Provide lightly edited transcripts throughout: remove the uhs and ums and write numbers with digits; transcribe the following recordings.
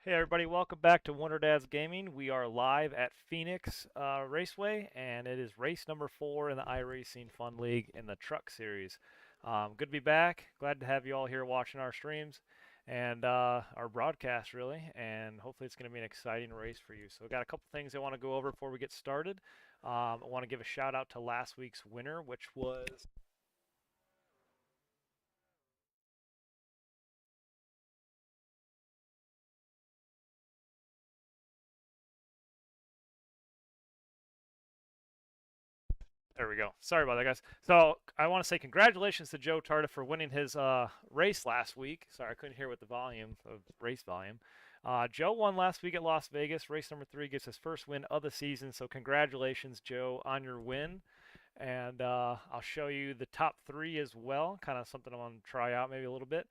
Hey everybody, welcome back to Wonder Dads Gaming. We are live at Phoenix Raceway, and it is race number 4 in the iRacing Fun League in the Truck Series. Good to be back. Glad to have you all here watching our streams and our broadcast, really. And hopefully, it's going to be an exciting race for you. So, we got a couple things I want to go over before we get started. I want to give a shout out to last week's winner, which was There we go. Sorry about that, guys. So I want to say congratulations to Joe Tarda for winning his race last week. Sorry, I couldn't hear with the volume of race volume. Joe won last week at Las Vegas. Race number 3 gets his first win of the season. So congratulations, Joe, on your win. And I'll show you the top 3 as well. Kind of something I want to try out maybe a little bit.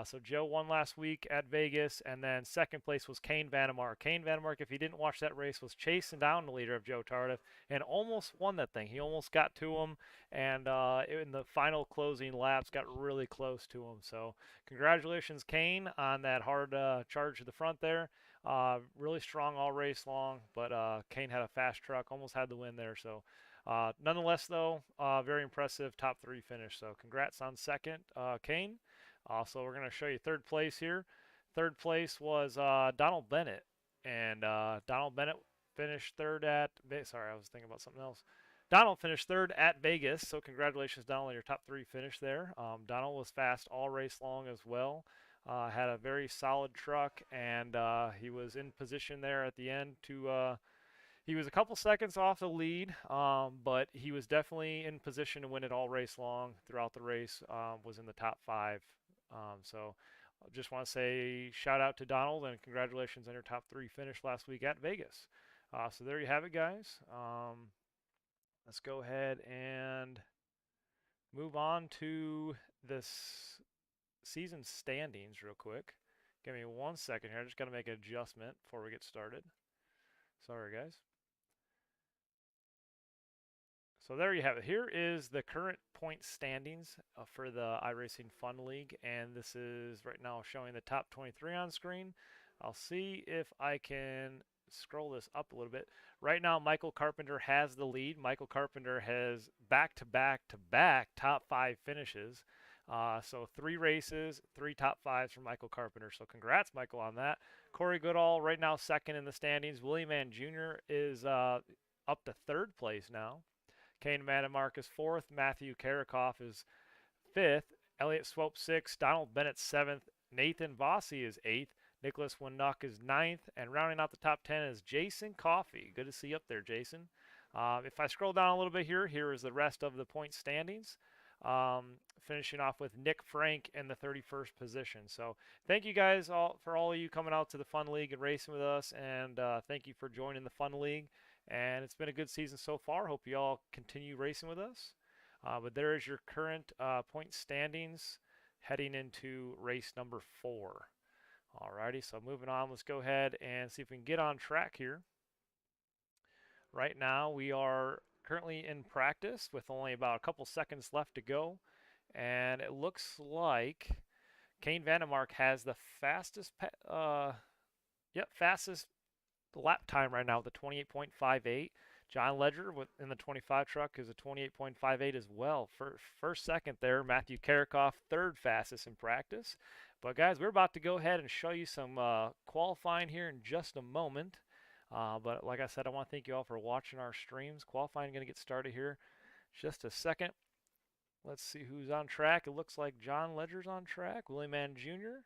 So Joe won last week at Vegas, and then second place was Kane Vandermark. Kane Vandermark, if you didn't watch that race, was chasing down the leader of Joe Tardif and almost won that thing. He almost got to him, and in the final closing laps, got really close to him. So congratulations, Kane, on that hard charge to the front there. Really strong all race long, but Kane had a fast truck, almost had the win there. So nonetheless, though, very impressive top 3 finish. So congrats on second, Kane. So we're going to show you third place here. Third place was Donald Bennett, and Donald Bennett finished third at. Sorry, I was thinking about something else. Donald finished third at Vegas, so congratulations, Donald, on your top 3 finish there. Donald was fast all race long as well. Had a very solid truck, and he was in position there at the end to. He was a couple seconds off the lead, but he was definitely in position to win it all race long. Throughout the race, was in the top 5. So I just want to say shout out to Donald and congratulations on your top 3 finish last week at Vegas. So there you have it, guys. Let's go ahead and move on to this season standings real quick. Give me 1 second here. I just got to make an adjustment before we get started. Sorry, guys. So there you have it. Here is the current point standings for the iRacing Fun League, and this is right now showing the top 23 on screen. I'll see if I can scroll this up a little bit. Right now, Michael Carpenter has the lead. Michael Carpenter has back-to-back-to-back top 5 finishes. So 3 races, 3 top 5s for Michael Carpenter. So congrats, Michael, on that. Corey Goodall right now second in the standings. Willie Mann Jr. is up to third place now. Kane Vandermark is fourth. Matthew Karikoff is fifth. Elliott Swope sixth. Donald Bennett seventh. Nathan Vossi is eighth. Nicholas Winnock is ninth. And rounding out the top 10 is Jason Coffey. Good to see you up there, Jason. If I scroll down a little bit here, here is the rest of the point standings. Finishing off with Nick Frank in the 31st position. So thank you guys all for all of you coming out to the Fun League and racing with us, and thank you for joining the Fun League. And it's been a good season so far. Hope you all continue racing with us. But there is your current point standings heading into race number 4. Alrighty, so moving on, let's go ahead and see if we can get on track here. Right now, we are currently in practice with only about a couple seconds left to go. And it looks like Kane Vandermark has the fastest lap time right now with a 28.58. John Ledger in the 25 truck is a 28.58 as well. First, second there, Matthew Karikoff, third fastest in practice. But guys, we're about to go ahead and show you some qualifying here in just a moment. But like I said, I want to thank you all for watching our streams. Qualifying going to get started here just a second. Let's see who's on track. It looks like John Ledger's on track. Willie Mann Jr.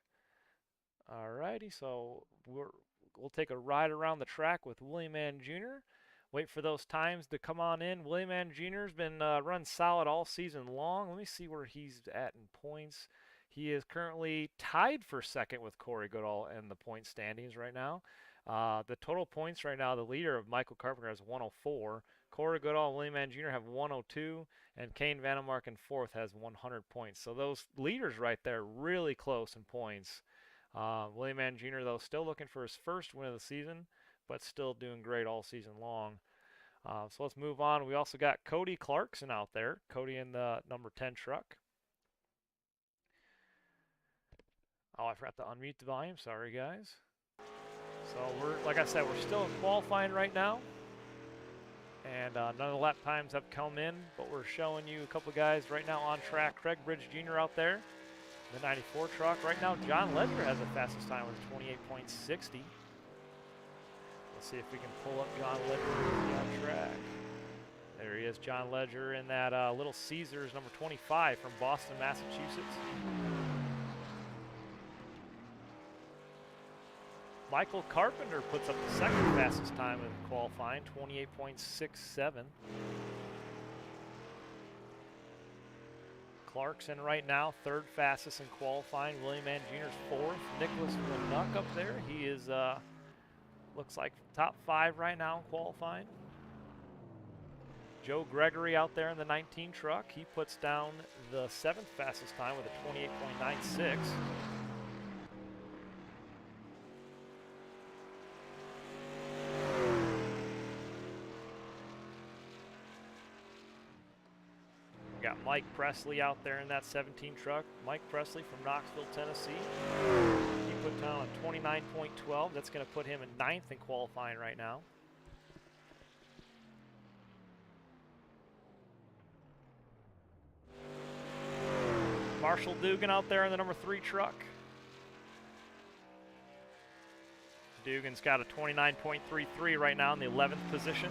Alrighty, so we'll take a ride around the track with Willie Mann Jr. Wait for those times to come on in. Willie Mann Jr. has been run solid all season long. Let me see where he's at in points. He is currently tied for second with Corey Goodall in the point standings right now. The total points right now, the leader of Michael Carpenter has 104. Corey Goodall and Willie Mann Jr. have 102, and Kane Vandermark in fourth has 100 points. So those leaders right there really close in points. Willie Mann Jr., though, still looking for his first win of the season, but still doing great all season long. So let's move on. We also got Cody Clarkson out there. Cody in the number 10 truck. Oh, I forgot to unmute the volume. Sorry, guys. So we're, like I said, we're still in qualifying right now. And none of the lap times have come in, but we're showing you a couple guys right now on track. Craig Bridge Jr. out there, the 94 truck. Right now, John Ledger has the fastest time with 28.60. Let's see if we can pull up John Ledger on track. There he is, John Ledger in that Little Caesars number 25 from Boston, Massachusetts. Michael Carpenter puts up the second fastest time in qualifying, 28.67. Clarkson right now, third fastest in qualifying. William Mann Jr.'s fourth. Nicholas Winnuck up there. He is, looks like top 5 right now in qualifying. Joe Gregory out there in the 19 truck. He puts down the 7th fastest time with a 28.96. Got Mike Presley out there in that 17 truck. Mike Presley from Knoxville, Tennessee. He put down a 29.12. That's going to put him in 9th in qualifying right now. Marshall Dugan out there in the number 3 truck. Dugan's got a 29.33 right now in the 11th position.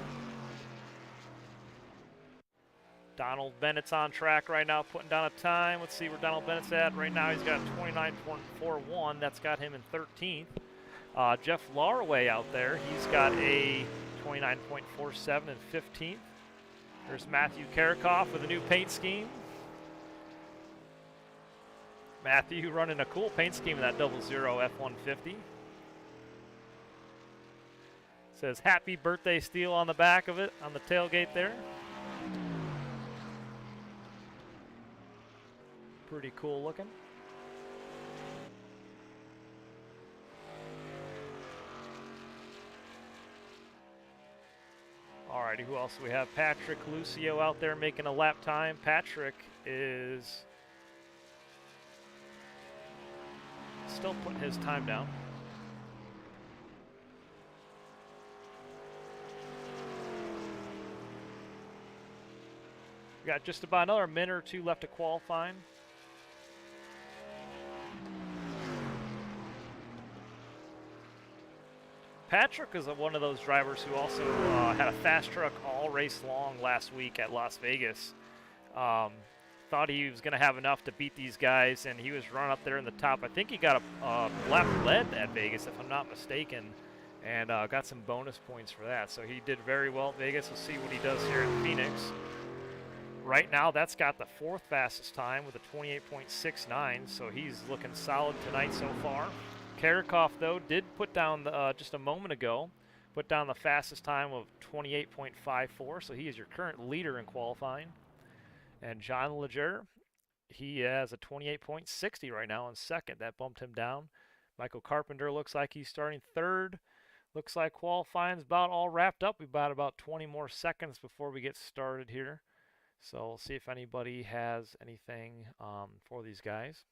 Donald Bennett's on track right now, putting down a time. Let's see where Donald Bennett's at. Right now he's got a 29.41. That's got him in 13th. Jeff Laraway out there. He's got a 29.47 in 15th. There's Matthew Karakoff with a new paint scheme. Matthew running a cool paint scheme in that 00 F-150. Says happy birthday Steel on the back of it, on the tailgate there. Pretty cool looking. Alrighty, who else do we have? Patrick Lucio out there making a lap time. Patrick is still putting his time down. We got just about another minute or two left to qualifying. Patrick is one of those drivers who also had a fast truck all race long last week at Las Vegas. Thought he was going to have enough to beat these guys, and he was running up there in the top. I think he got a lap led at Vegas, if I'm not mistaken, and got some bonus points for that. So he did very well at Vegas. We'll see what he does here in Phoenix. Right now, that's got the 4th fastest time with a 28.69, so he's looking solid tonight so far. Karakoff, though, did put down, just a moment ago, put down the fastest time of 28.54, so he is your current leader in qualifying. And John Leger, he has a 28.60 right now in 2nd. That bumped him down. Michael Carpenter looks like he's starting 3rd. Looks like qualifying's about all wrapped up. We've got about 20 more seconds before we get started here. So we'll see if anybody has anything for these guys.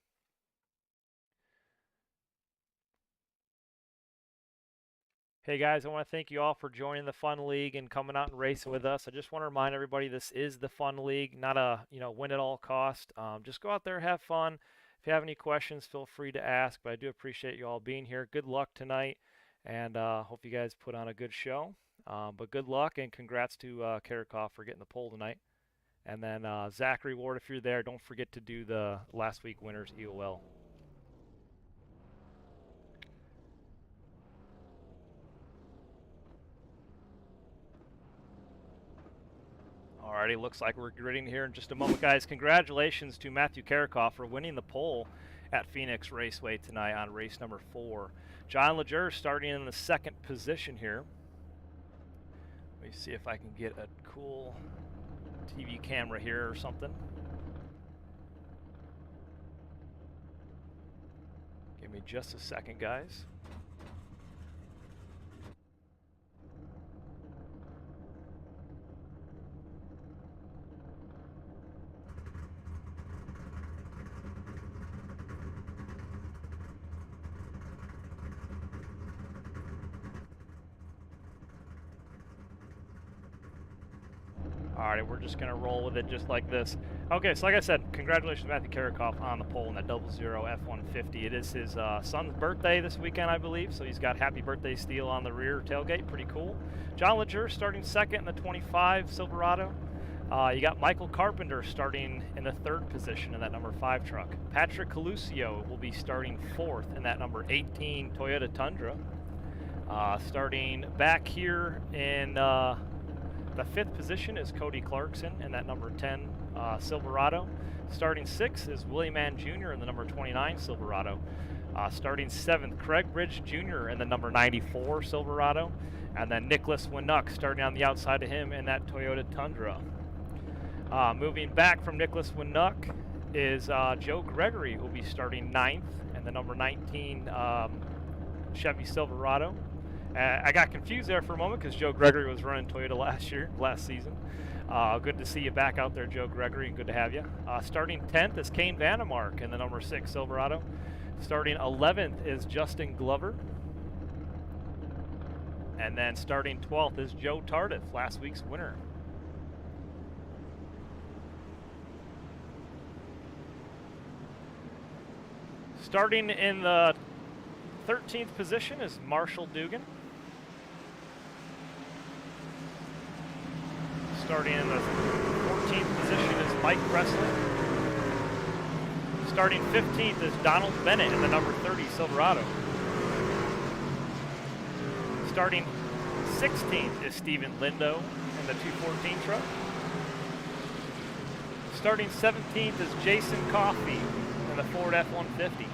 Hey guys, I want to thank you all for joining the Fun League and coming out and racing with us. I just want to remind everybody this is the Fun League, not a win at all cost. Just go out there, have fun. If you have any questions, feel free to ask. But I do appreciate you all being here. Good luck tonight, and hope you guys put on a good show. But good luck and congrats to Karakoff for getting the pole tonight. And then Zachary Ward, if you're there, don't forget to do the last week winners EOL. Alrighty, looks like we're gridding here in just a moment, guys. Congratulations to Matthew Karakoff for winning the pole at Phoenix Raceway tonight on race number 4. John Leger starting in the 2nd position here. Let me see if I can get a cool TV camera here or something. Give me just a second, guys. Alright, we're just going to roll with it just like this. Okay, so like I said, congratulations Matthew Karakoff on the pole in that 00 F-150. It is his son's birthday this weekend, I believe, so he's got happy birthday steel on the rear tailgate. Pretty cool. John Leger starting second in the 25 Silverado. You got Michael Carpenter starting in the third position in that number 5 truck. Patrick Calusio will be starting fourth in that number 18 Toyota Tundra. Starting back here in the 5th position is Cody Clarkson in that number 10 Silverado. Starting 6th is Willie Mann Jr. in the number 29 Silverado. Starting 7th, Craig Bridge Jr. in the number 94 Silverado. And then Nicholas Winnuck starting on the outside of him in that Toyota Tundra. Moving back from Nicholas Winnuck is Joe Gregory, who will be starting 9th in the number 19 Chevy Silverado. I got confused there for a moment because Joe Gregory was running Toyota last season. Good to see you back out there, Joe Gregory. Good to have you. Starting 10th is Kane Vandemark in the number 6 Silverado. Starting 11th is Justin Glover. And then starting 12th is Joe Tardif, last week's winner. Starting in the 13th position is Marshall Dugan. Starting in the 14th position is Mike Presley. Starting 15th is Donald Bennett in the number 30 Silverado. Starting 16th is Steven Lindo in the 214 truck. Starting 17th is Jason Coffey in the Ford F-150.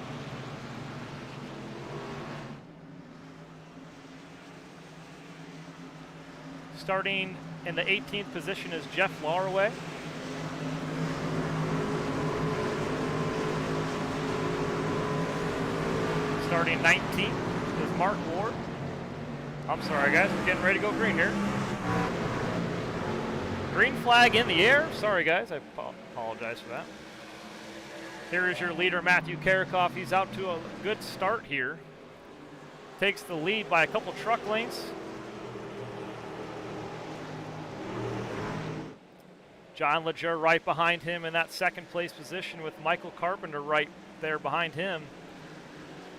Starting in the 18th position is Jeff Laraway. Starting 19th is Mark Ward. I'm sorry guys, we're getting ready to go green here. Green flag in the air. Sorry guys, I apologize for that. Here is your leader, Matthew Karakoff. He's out to a good start here. Takes the lead by a couple truck lengths. John Leger right behind him in that second place position with Michael Carpenter right there behind him.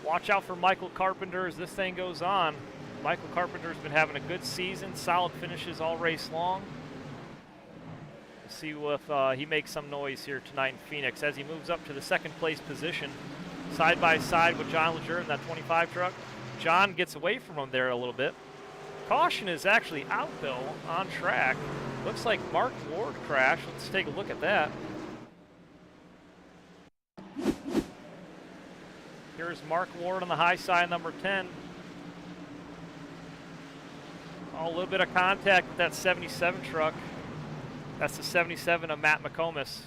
Watch out for Michael Carpenter as this thing goes on. Michael Carpenter's been having a good season, solid finishes all race long. We'll see if he makes some noise here tonight in Phoenix as he moves up to the second place position, side by side with John Leger in that 25 truck. John gets away from him there a little bit. Caution is actually out though on track. Looks like Mark Ward crashed. Let's take a look at that. Here's Mark Ward on the high side, number 10. Oh, a little bit of contact with that 77 truck. That's the 77 of Matt McComas.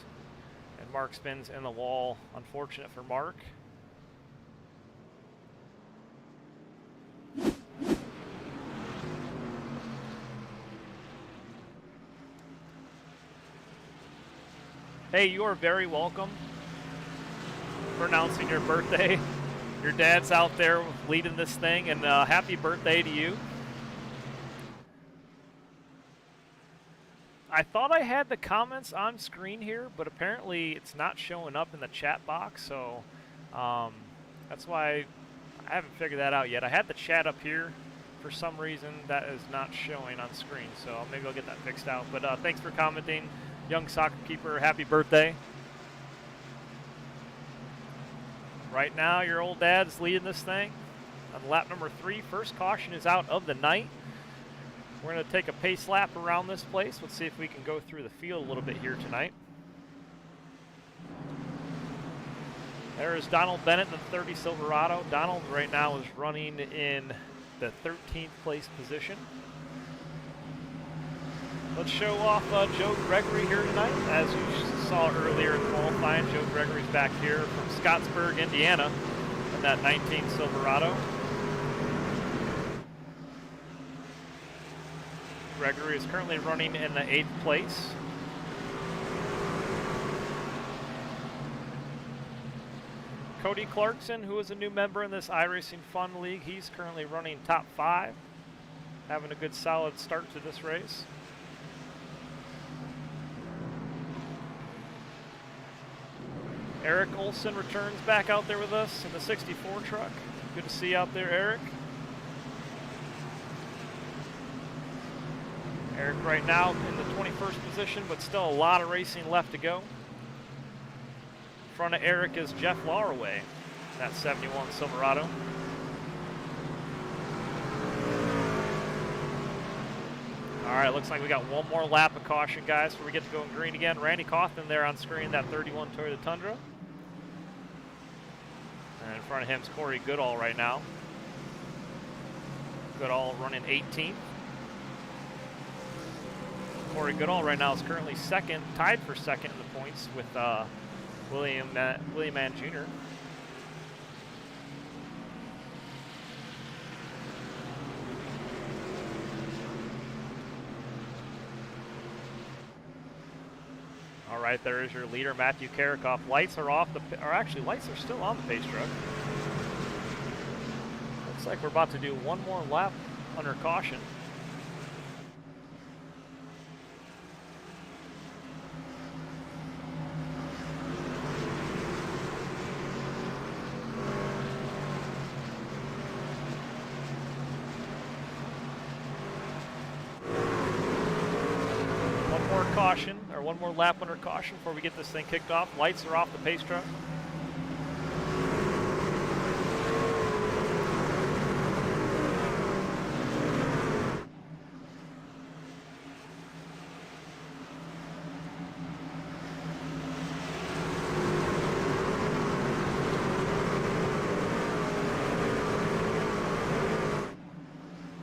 And Mark spins in the wall. Unfortunate for Mark. Hey, you are very welcome for announcing your birthday. Your dad's out there leading this thing, and happy birthday to you. I thought I had the comments on screen here, but apparently it's not showing up in the chat box, so that's why I haven't figured that out yet. I had the chat up here. For some reason, that is not showing on screen, so maybe I'll get that fixed out. But thanks for commenting. Young Soccer Keeper, happy birthday. Right now, your old dad's leading this thing on lap number 3. First caution is out of the night. We're going to take a pace lap around this place. Let's see if we can go through the field a little bit here tonight. There is Donald Bennett in the 30 Silverado. Donald right now is running in the 13th place position. Let's show off Joe Gregory here tonight. As you saw earlier in qualifying, Joe Gregory's back here from Scottsburg, Indiana, in that 19 Silverado. Gregory is currently running in the 8th place. Cody Clarkson, who is a new member in this iRacing F.U.N. League, he's currently running top 5, having a good solid start to this race. Eric Olson returns back out there with us in the 64 truck. Good to see you out there, Eric. Eric right now in the 21st position, but still a lot of racing left to go. In front of Eric is Jeff Laraway, that 71 Silverado. All right, looks like we got one more lap of caution, guys, before we get to go in green again. Randy Cawthon there on screen, that 31 Toyota Tundra. And in front of him is Corey Goodall right now. Goodall running 18th. Corey Goodall right now is currently second, tied for second in the points with William Mann Jr. All right, there is your leader, Matthew Karikoff. Lights are off, lights are still on the pace truck. Looks like we're about to do one more lap under caution. Caution, or one more lap under caution before we get this thing kicked off. Lights are off the pace truck.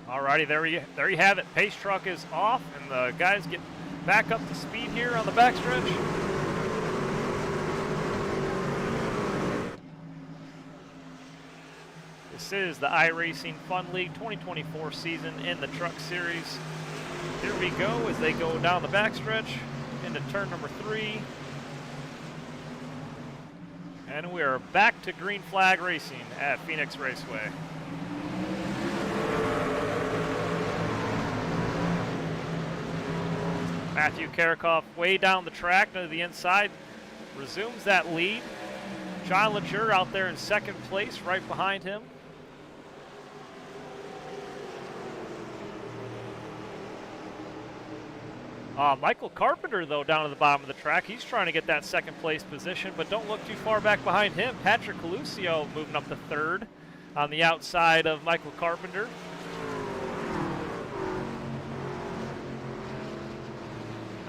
Alrighty, there you have it. Pace truck is off, and the guys get back up to speed here on the backstretch. This is the iRacing Fun League 2024 season in the Truck Series. Here we go as they go down the backstretch into turn number 3. And we are back to green flag racing at Phoenix Raceway. Matthew Karikoff way down the track to the inside, resumes that lead. John LeJure out there in second place right behind him. Michael Carpenter, though, down at the bottom of the track. He's trying to get that second place position, but don't look too far back behind him. Patrick Coluccio moving up to third on the outside of Michael Carpenter.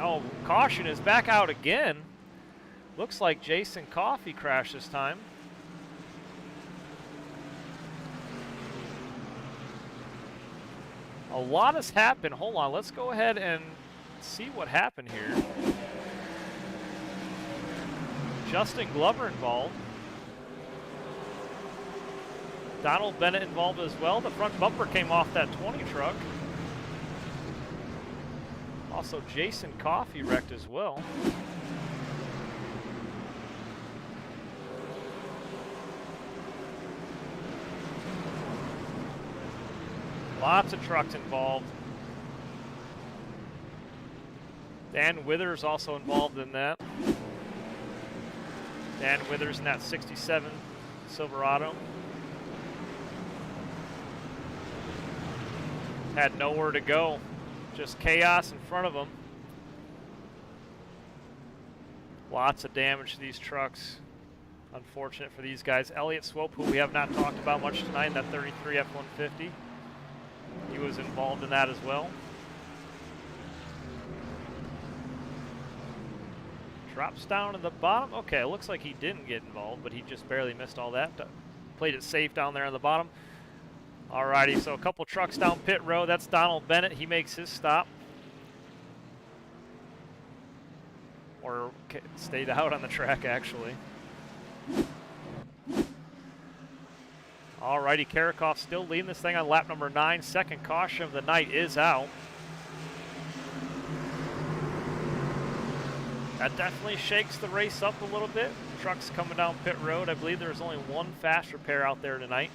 Oh, caution is back out again. Looks like Jason Coffey crashed this time. A lot has happened. Hold on, let's go ahead and see what happened here. Justin Glover involved. Donald Bennett involved as well. The front bumper came off that 20 truck. Also, Jason Coffey wrecked as well. Lots of trucks involved. Dan Withers also involved in that. Dan Withers in that 67 Silverado. Had nowhere to go. Just chaos in front of them. Lots of damage to these trucks. Unfortunate for these guys. Elliott Swope, who we have not talked about much tonight, in that 33 F-150. He was involved in that as well. Drops down to the bottom. Okay, it looks like he didn't get involved, but he just barely missed all that. Played it safe down there on the bottom. Alrighty, so a couple trucks down pit road. That's Donald Bennett. He makes his stop. Or stayed out on the track, actually. Alrighty, Karikoff still leading this thing on lap number 9. Second caution of the night is out. That definitely shakes the race up a little bit. Trucks coming down pit road. I believe there's only one fast repair out there tonight.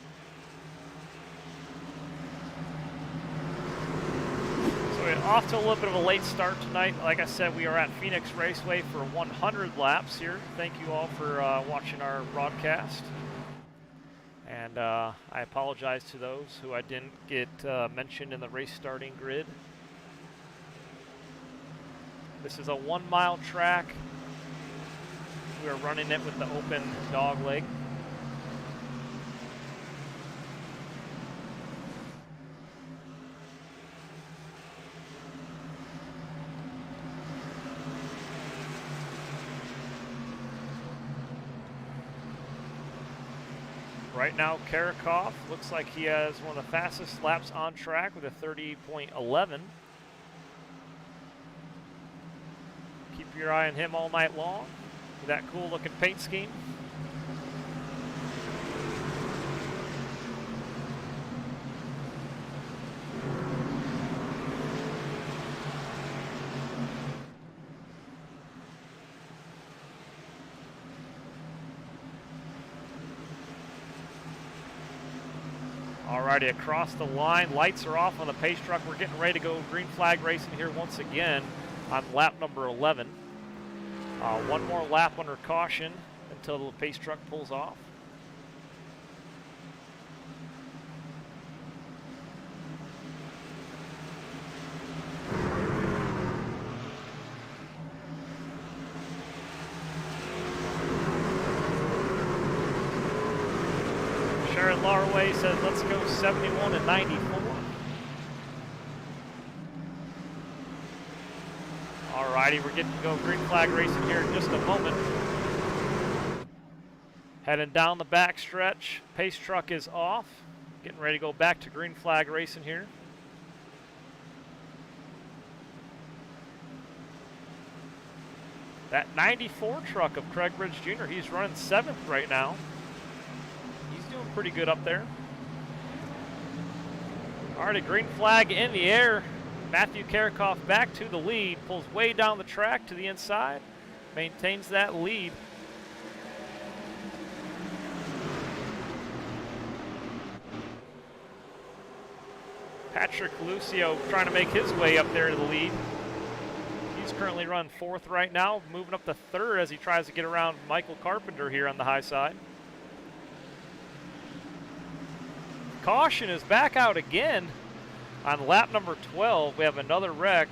So we're off to a little bit of a late start tonight. Like I said, we are at Phoenix Raceway for 100 laps here. Thank you all for watching our broadcast. And I apologize to those who I didn't get mentioned in the race starting grid. This is a 1 mile track. We are running it with the open dog leg. Right now, Karakov looks like he has one of the fastest laps on track with a 30.11. Keep your eye on him all night long with that cool looking paint scheme. Alrighty, across the line, lights are off on the pace truck. We're getting ready to go green flag racing here once again on lap number 11. One more lap under caution until the pace truck pulls off. Larway says let's go 71 and 94. Alrighty, we're getting to go green flag racing here in just a moment. Heading down the back stretch. Pace truck is off. Getting ready to go back to green flag racing here. That 94 truck of Craig Bridge Jr., he's running 7th right now. Doing pretty good up there. Already green flag in the air. Matthew Karakov back to the lead, pulls way down the track to the inside, maintains that lead. Patrick Lucio trying to make his way up there to the lead. He's currently running 4th right now, moving up to 3rd as he tries to get around Michael Carpenter here on the high side. Caution is back out again on lap number 12. We have another wreck.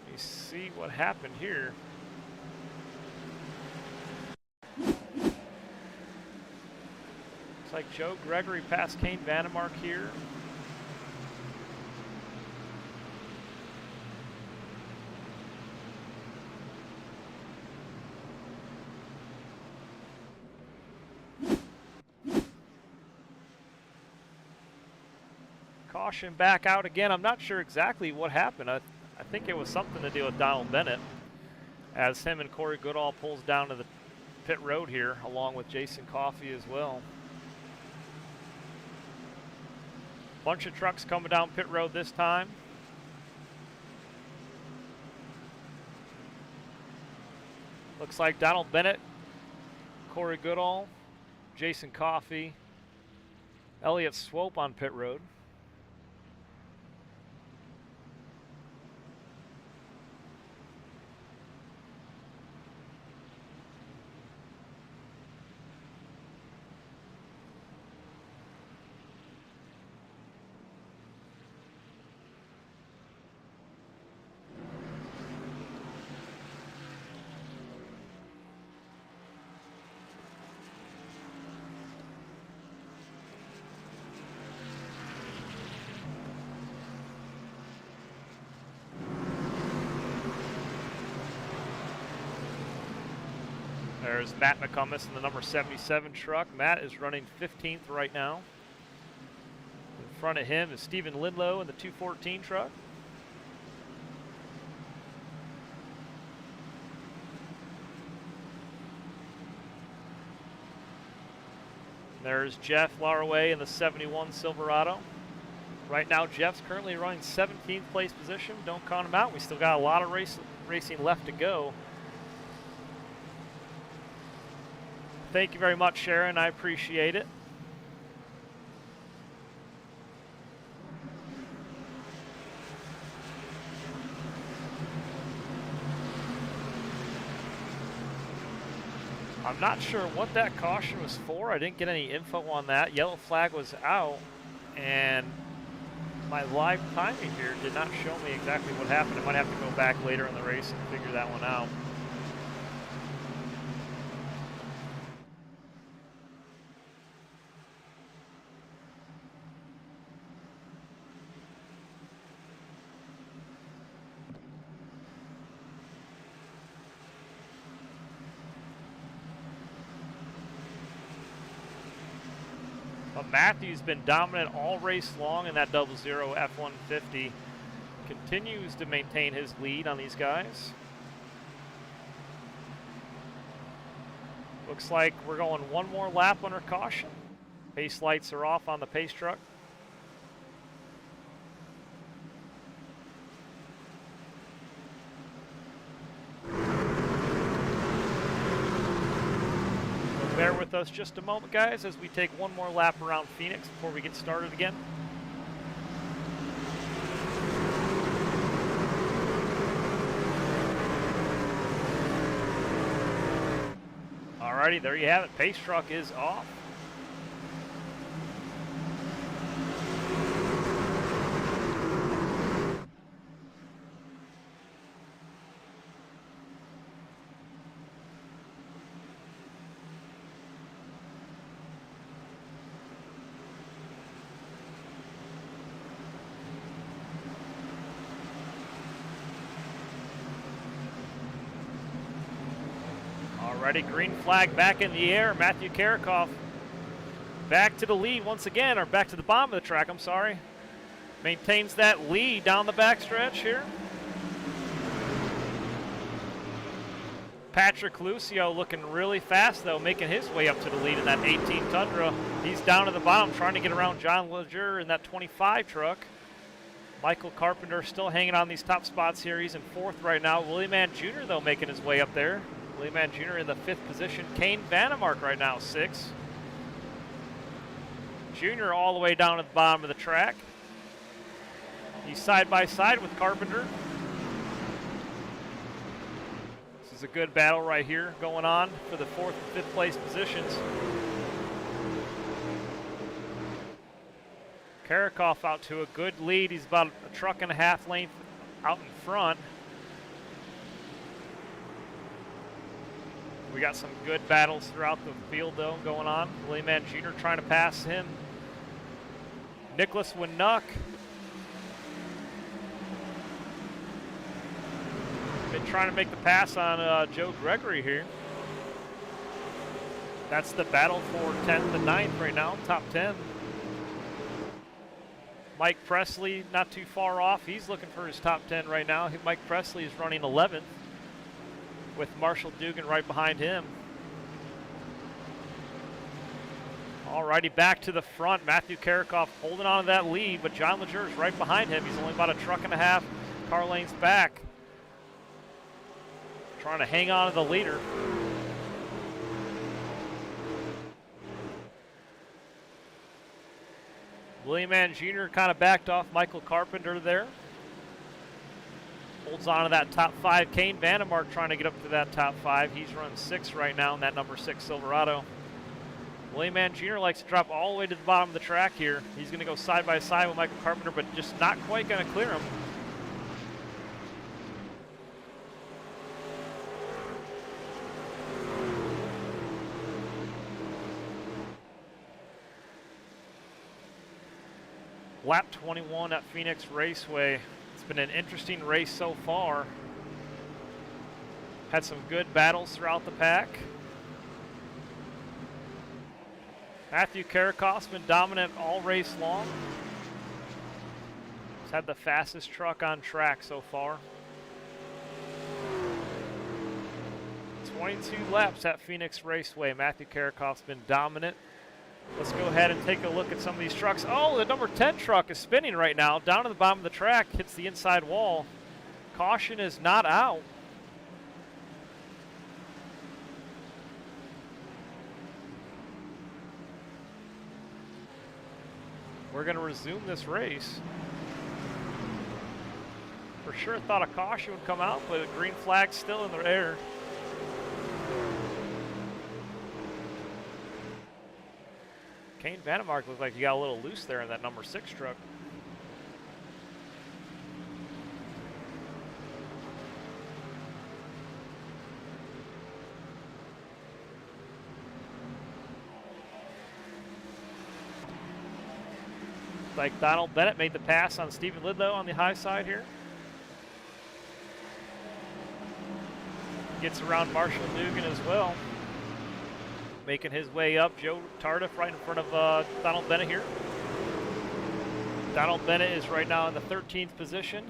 Let me see what happened here. Looks like Joe Gregory passed Kane Vandemark here. Caution back out again. I'm not sure exactly what happened. I think it was something to do with Donald Bennett as him and Corey Goodall pulls down to the pit road here along with Jason Coffey as well. Bunch of trucks coming down pit road this time. Looks like Donald Bennett, Corey Goodall, Jason Coffey, Elliott Swope on pit road. There's Matt McCumbus in the number 77 truck. Matt is running 15th right now. In front of him is Stephen Lidlow in the 214 truck. There's Jeff Larway in the 71 Silverado. Right now, Jeff's currently running 17th place position. Don't count him out. We still got a lot of racing left to go. Thank you very much, Sharon. I appreciate it. I'm not sure what that caution was for. I didn't get any info on that. Yellow flag was out, and my live timing here did not show me exactly what happened. I might have to go back later in the race and figure that one out. But Matthew's been dominant all race long in that 00 F-150. Continues to maintain his lead on these guys. Looks like we're going one more lap under caution. Pace lights are off on the pace truck. Bear with us just a moment, guys, as we take one more lap around Phoenix before we get started again. Alrighty, there you have it. Pace truck is off. Alrighty, green flag back in the air. Matthew Karikoff back to the lead once again, or back to the bottom of the track, I'm sorry. Maintains that lead down the backstretch here. Patrick Lucio looking really fast, though, making his way up to the lead in that 18 Tundra. He's down at the bottom trying to get around John Leger in that 25 truck. Michael Carpenter still hanging on these top spots here. He's in 4th right now. Willie Mann Jr., though, making his way up there. Willie Mann Jr. in the 5th position. Kane Vannemark right now, 6th. Jr. all the way down at the bottom of the track. He's side by side with Carpenter. This is a good battle right here going on for the 4th and 5th place positions. Karikoff out to a good lead. He's about a truck and a half length out in front. We got some good battles throughout the field, though, going on. Willie Mann Jr. trying to pass him. Nicholas Winnuck. Been trying to make the pass on Joe Gregory here. That's the battle for 10th and 9th right now, top 10. Mike Presley not too far off. He's looking for his top 10 right now. Mike Presley is running 11th. With Marshall Dugan right behind him. Alrighty, back to the front. Matthew Karikoff holding on to that lead, but John Leger is right behind him. He's only about a truck and a half car lengths back. Trying to hang on to the leader. Willie Mann Jr. kind of backed off Michael Carpenter there. Holds on to that top 5. Kane Vannemark trying to get up to that top 5. He's run 6th right now in that number 6 Silverado. Willie Mann Jr. likes to drop all the way to the bottom of the track here. He's going to go side by side with Michael Carpenter, but just not quite going to clear him. Lap 21 at Phoenix Raceway. It's been an interesting race so far. Had some good battles throughout the pack. Matthew Karikoff's been dominant all race long. He's had the fastest truck on track so far. 22 laps at Phoenix Raceway. Matthew Karikoff's been dominant. Let's go ahead and take a look at some of these trucks. Oh, the number 10 truck is spinning right now. Down to the bottom of the track, hits the inside wall. Caution is not out. we're going to resume this race. For sure thought a caution would come out, but the green flag's still in the air. Kane Vandermark looked like he got a little loose there in that number 6 truck. Like Donald Bennett made the pass on Stephen Lidlow on the high side here. Gets around Marshall Dugan as well. Making his way up, Joe Tardif right in front of Donald Bennett here. Donald Bennett is right now in the 13th position.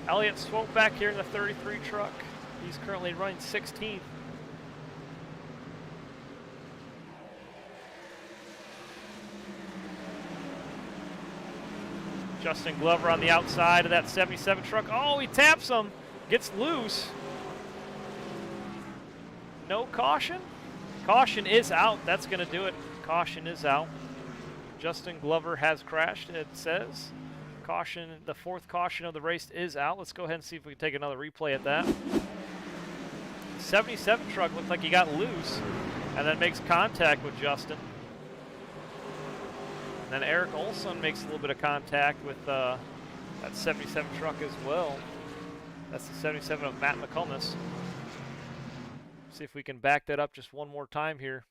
Elliott Swope back here in the 33 truck. He's currently running 16th. Justin Glover on the outside of that 77 truck. Oh, he taps him, gets loose. No caution. Caution is out. That's going to do it. Caution is out. Justin Glover has crashed, it says. Caution, the 4th caution of the race is out. Let's go ahead and see if we can take another replay at that. 77 truck looked like he got loose and then makes contact with Justin. And then Eric Olson makes a little bit of contact with that 77 truck as well. That's the 77 of Matt McComas. See if we can back that up just one more time here.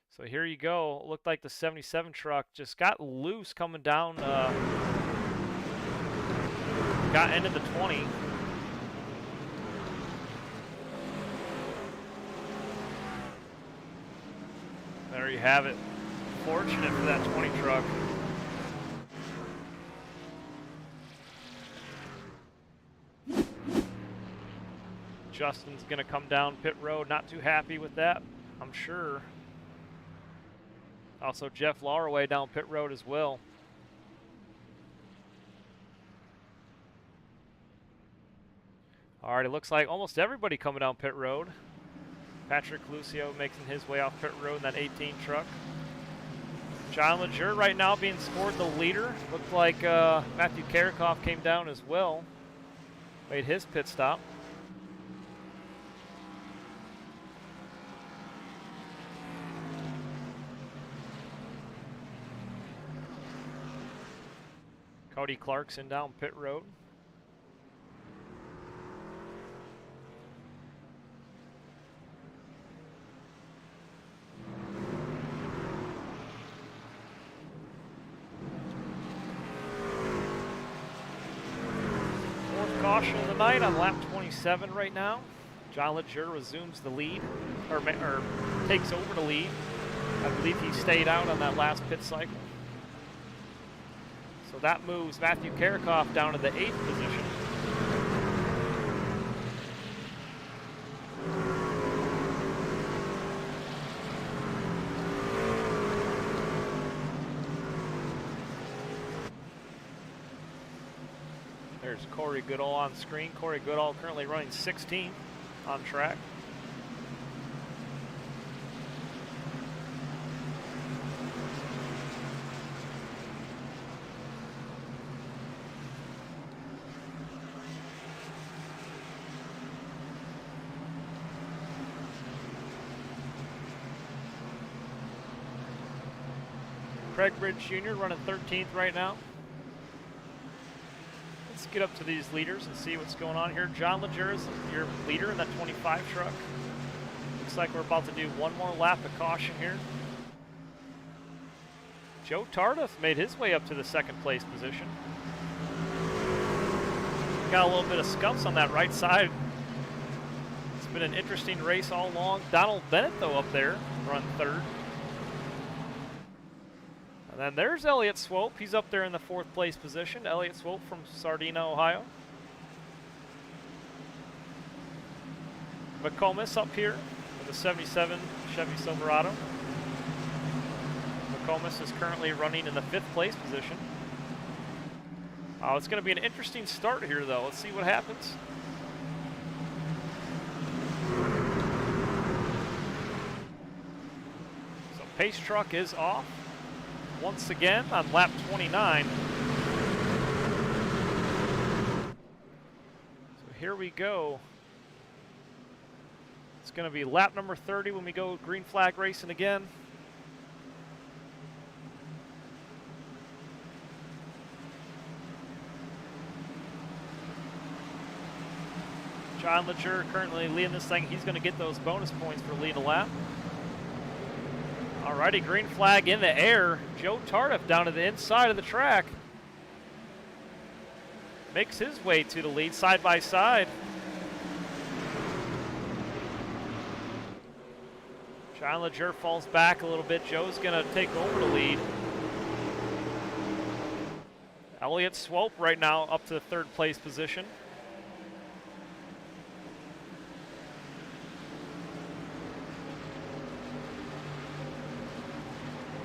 So here you go. It looked like the 77 truck just got loose coming down. Got into the 20. There you have it. Fortunate for that 20 truck. Justin's going to come down pit road. Not too happy with that, I'm sure. Also, Jeff Laraway down pit road as well. All right, it looks like almost everybody coming down pit road. Patrick Lucio making his way off pit road in that 18 truck. John Leger right now being scored the leader. Looked like Matthew Karikoff came down as well. Made his pit stop. Cody Clarkson down pit road. Fourth caution of the night on lap 27 right now. John Leger resumes the lead, or takes over the lead. I believe he stayed out on that last pit cycle. So that moves Matthew Karikoff down to the 8th position. There's Corey Goodall on screen. Corey Goodall currently running 16th on track. Craig Bridge Jr. running 13th right now. Let's get up to these leaders and see what's going on here. John Leger is your leader in that 25 truck. Looks like we're about to do one more lap of caution here. Joe Tardif made his way up to the 2nd place position. Got a little bit of scuffs on that right side. It's been an interesting race all along. Donald Bennett, though, up there, run 3rd. And then there's Elliott Swope. He's up there in the 4th place position. Elliott Swope from Sardina, Ohio. McComas up here with a 77 Chevy Silverado. McComas is currently running in the 5th place position. It's going to be an interesting start here, though. Let's see what happens. pace truck is off once again on lap 29. So here we go. It's going to be lap number 30 when we go green flag racing again. John Leger currently leading this thing. He's going to get those bonus points for leading a lap. Alrighty, green flag in the air. Joe Tardif down to the inside of the track. Makes his way to the lead side by side. John Leger falls back a little bit. Joe's going to take over the lead. Elliott Swope right now up to the third place position.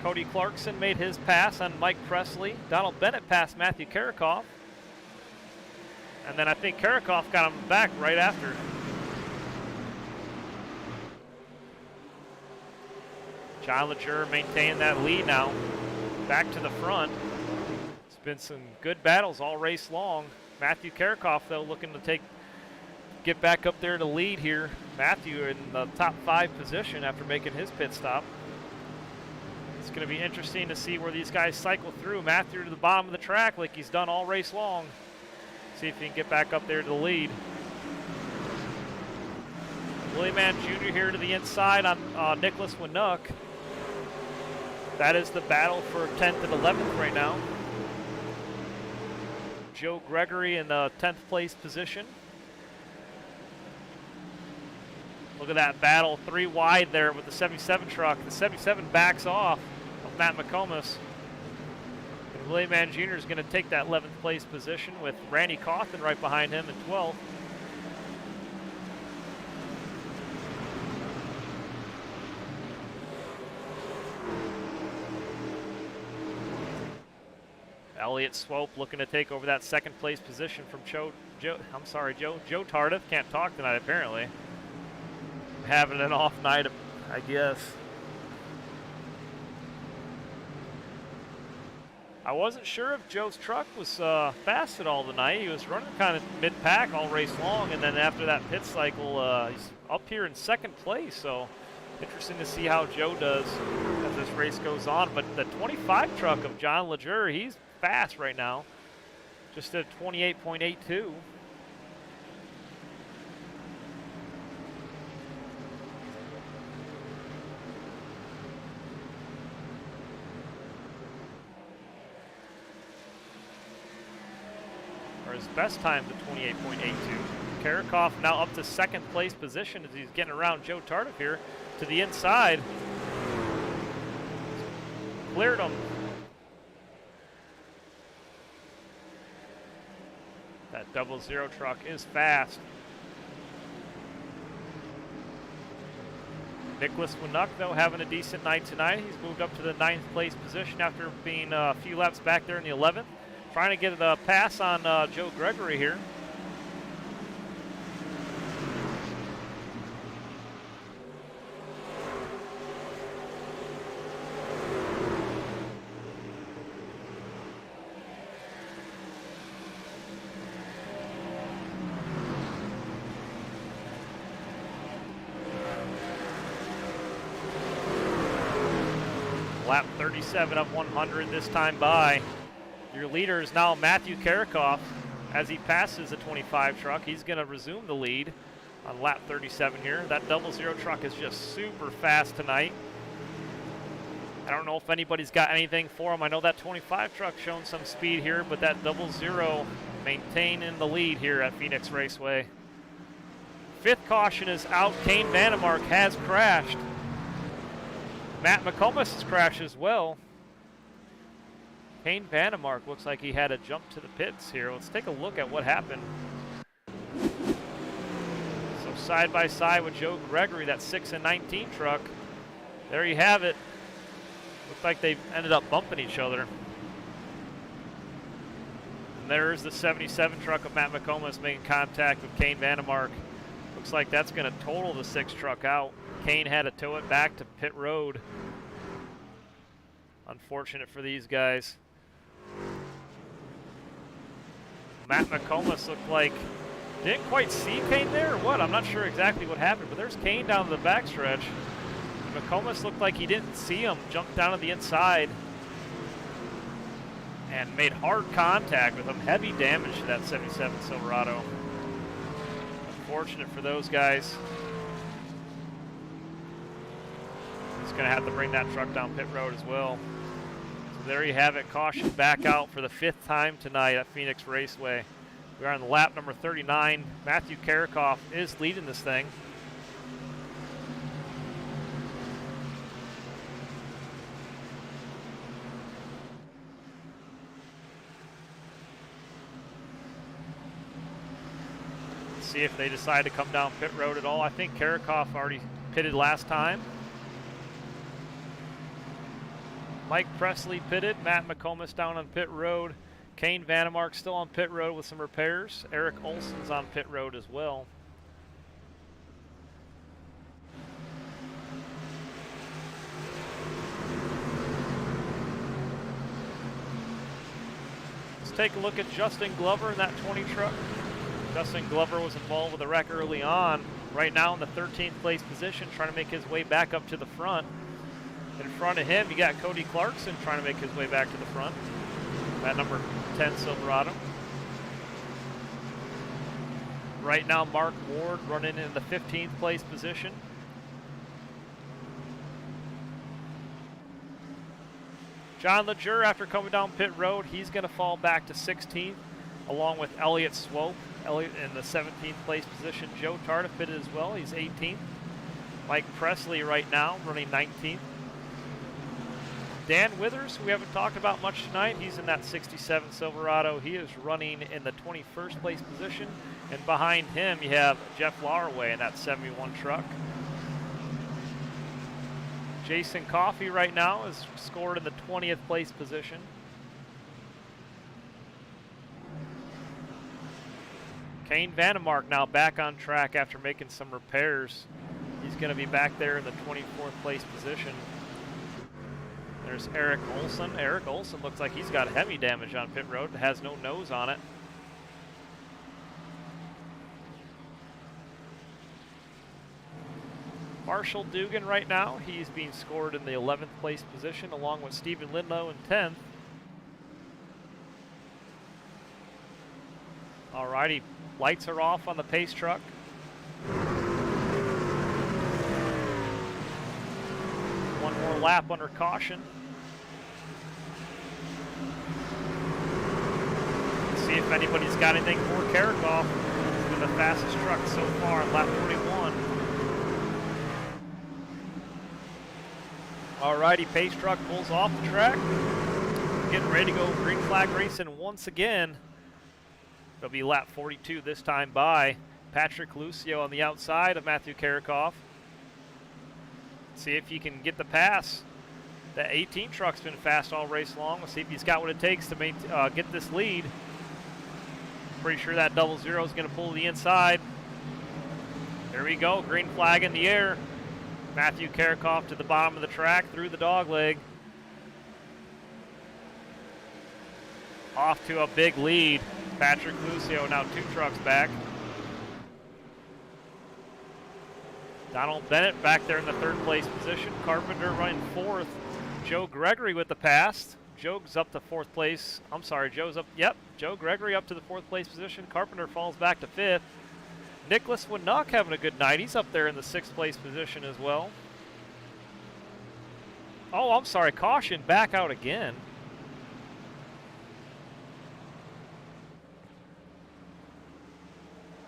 Cody Clarkson made his pass on Mike Presley. Donald Bennett passed Matthew Karakoff. And then I think Karakoff got him back right after. John Leger maintaining that lead now. Back to the front. It's been some good battles all race long. Matthew Karakoff, though, looking to get back up there to lead here. Matthew in the top 5 position after making his pit stop. It's going to be interesting to see where these guys cycle through. Matthew to the bottom of the track like he's done all race long. See if he can get back up there to the lead. Willie Mann Jr. here to the inside on Nicholas Winuk. That is the battle for 10th and 11th right now. Joe Gregory in the 10th place position. Look at that battle, 3 wide there with the 77 truck. The 77 backs off of Matt McComas. And Willie Mann Jr. is going to take that 11th place position with Randy Cawthon right behind him in 12th. Elliott Swope looking to take over that 2nd place position from Joe Tardif. Can't talk tonight apparently. Having an off night, I guess. I wasn't sure if Joe's truck was fast at all tonight. He was running kind of mid-pack all race long, and then after that pit cycle, he's up here in 2nd place. So interesting to see how Joe does as this race goes on. But the 25 truck of John Leger, he's fast right now. Just at 28.82. His best time to 28.82. Karakoff now up to 2nd place position as he's getting around Joe Tardif here to the inside. Cleared him. That 00 truck is fast. Nicholas Winuk, though, having a decent night tonight. He's moved up to the 9th place position after being a few laps back there in the 11th. Trying to get a pass on Joe Gregory here. Lap 37 of 100 this time by. Your leader is now Matthew Karakoff as he passes the 25 truck. He's going to resume the lead on lap 37 here. That 00 truck is just super fast tonight. I don't know if anybody's got anything for him. I know that 25 truck showing some speed here, but that 00 maintaining the lead here at Phoenix Raceway. 5th caution is out. Kane Vandemark has crashed. Matt McComas has crashed as well. Kane Vandemark looks like he had to jump to the pits here. Let's take a look at what happened. So side by side with Joe Gregory, that 6 and 19 truck. There you have it. Looks like they ended up bumping each other. And there's the 77 truck of Matt McComas making contact with Kane Vandemark. Looks like that's going to total the 6 truck out. Kane had to tow it back to pit road. Unfortunate for these guys. Matt McComas looked like didn't quite see Kane there or what. I'm not sure exactly what happened, but there's Kane down the backstretch. McComas looked like he didn't see him, jumped down to the inside and made hard contact with him. Heavy damage to that 77 Silverado. Unfortunate for those guys. He's going to have to bring that truck down pit road as well. So there you have it. Caution back out for the 5th time tonight at Phoenix Raceway. We are on lap number 39. Matthew Karikoff is leading this thing. Let's see if they decide to come down pit road at all. I think Karikoff already pitted last time. Mike Presley pitted. Matt McComas down on pit road. Kane Vandemark still on pit road with some repairs. Eric Olson's on pit road as well. Let's take a look at Justin Glover in that 20 truck. Justin Glover was involved with a wreck early on. Right now in the 13th place position, trying to make his way back up to the front. In front of him, you got Cody Clarkson trying to make his way back to the front. That number 10 Silverado. Right now, Mark Ward running in the 15th place position. John Leger, after coming down pit road, he's going to fall back to 16th, along with Elliott Swope. Elliott in the 17th place position. Joe Tardif pitted as well. He's 18th. Mike Presley right now running 19th. Dan Withers, who we haven't talked about much tonight, he's in that 67 Silverado. He is running in the 21st place position. And behind him, you have Jeff Lauerway in that 71 truck. Jason Coffey right now is scored in the 20th place position. Kane Vandemark now back on track after making some repairs. He's going to be back there in the 24th place position. There's Eric Olson. Eric Olson looks like he's got heavy damage on pit road. It has no nose on it. Marshall Dugan right now, he's being scored in the 11th place position along with Stephen Lindlow in 10th. Alrighty, lights are off on the pace truck. One more lap under caution. Let's see if anybody's got anything for Karikoff. He's been the fastest truck so far on lap 41. Alrighty, pace truck pulls off the track. Getting ready to go green flag racing once again. It'll be lap 42 this time by Patrick Lucio on the outside of Matthew Karikoff. See if he can get the pass. The 18 truck's been fast all race long. We'll see if he's got what it takes to get this lead. Pretty sure that 00 is going to pull to the inside. There we go, green flag in the air. Matthew Karikoff to the bottom of the track through the dog leg. Off to a big lead. Patrick Lucio now 2 trucks back. Donald Bennett back there in the 3rd place position. Carpenter running 4th. Joe Gregory with the pass. Joe's up to 4th place. I'm sorry, Joe's up. Yep, Joe Gregory up to the 4th place position. Carpenter falls back to 5th. Nicholas Winnock having a good night. He's up there in the 6th place position as well. Oh, I'm sorry, caution, back out again.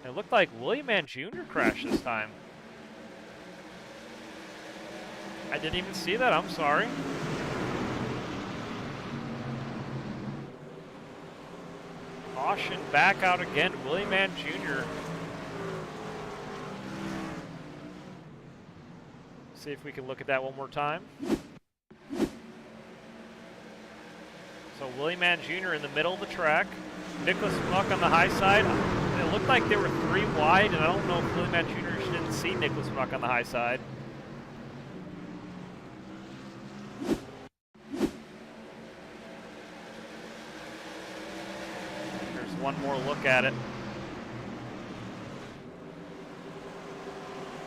It looked like William Mann Jr. crashed this time. I didn't even see that, I'm sorry. Caution, back out again, William Mann Jr. See if we can look at that one more time. So William Mann Jr. in the middle of the track. Nicholas Muck on the high side. It looked like there were 3 wide, and I don't know if William Mann Jr. didn't see Nicholas Muck on the high side. one more look at it.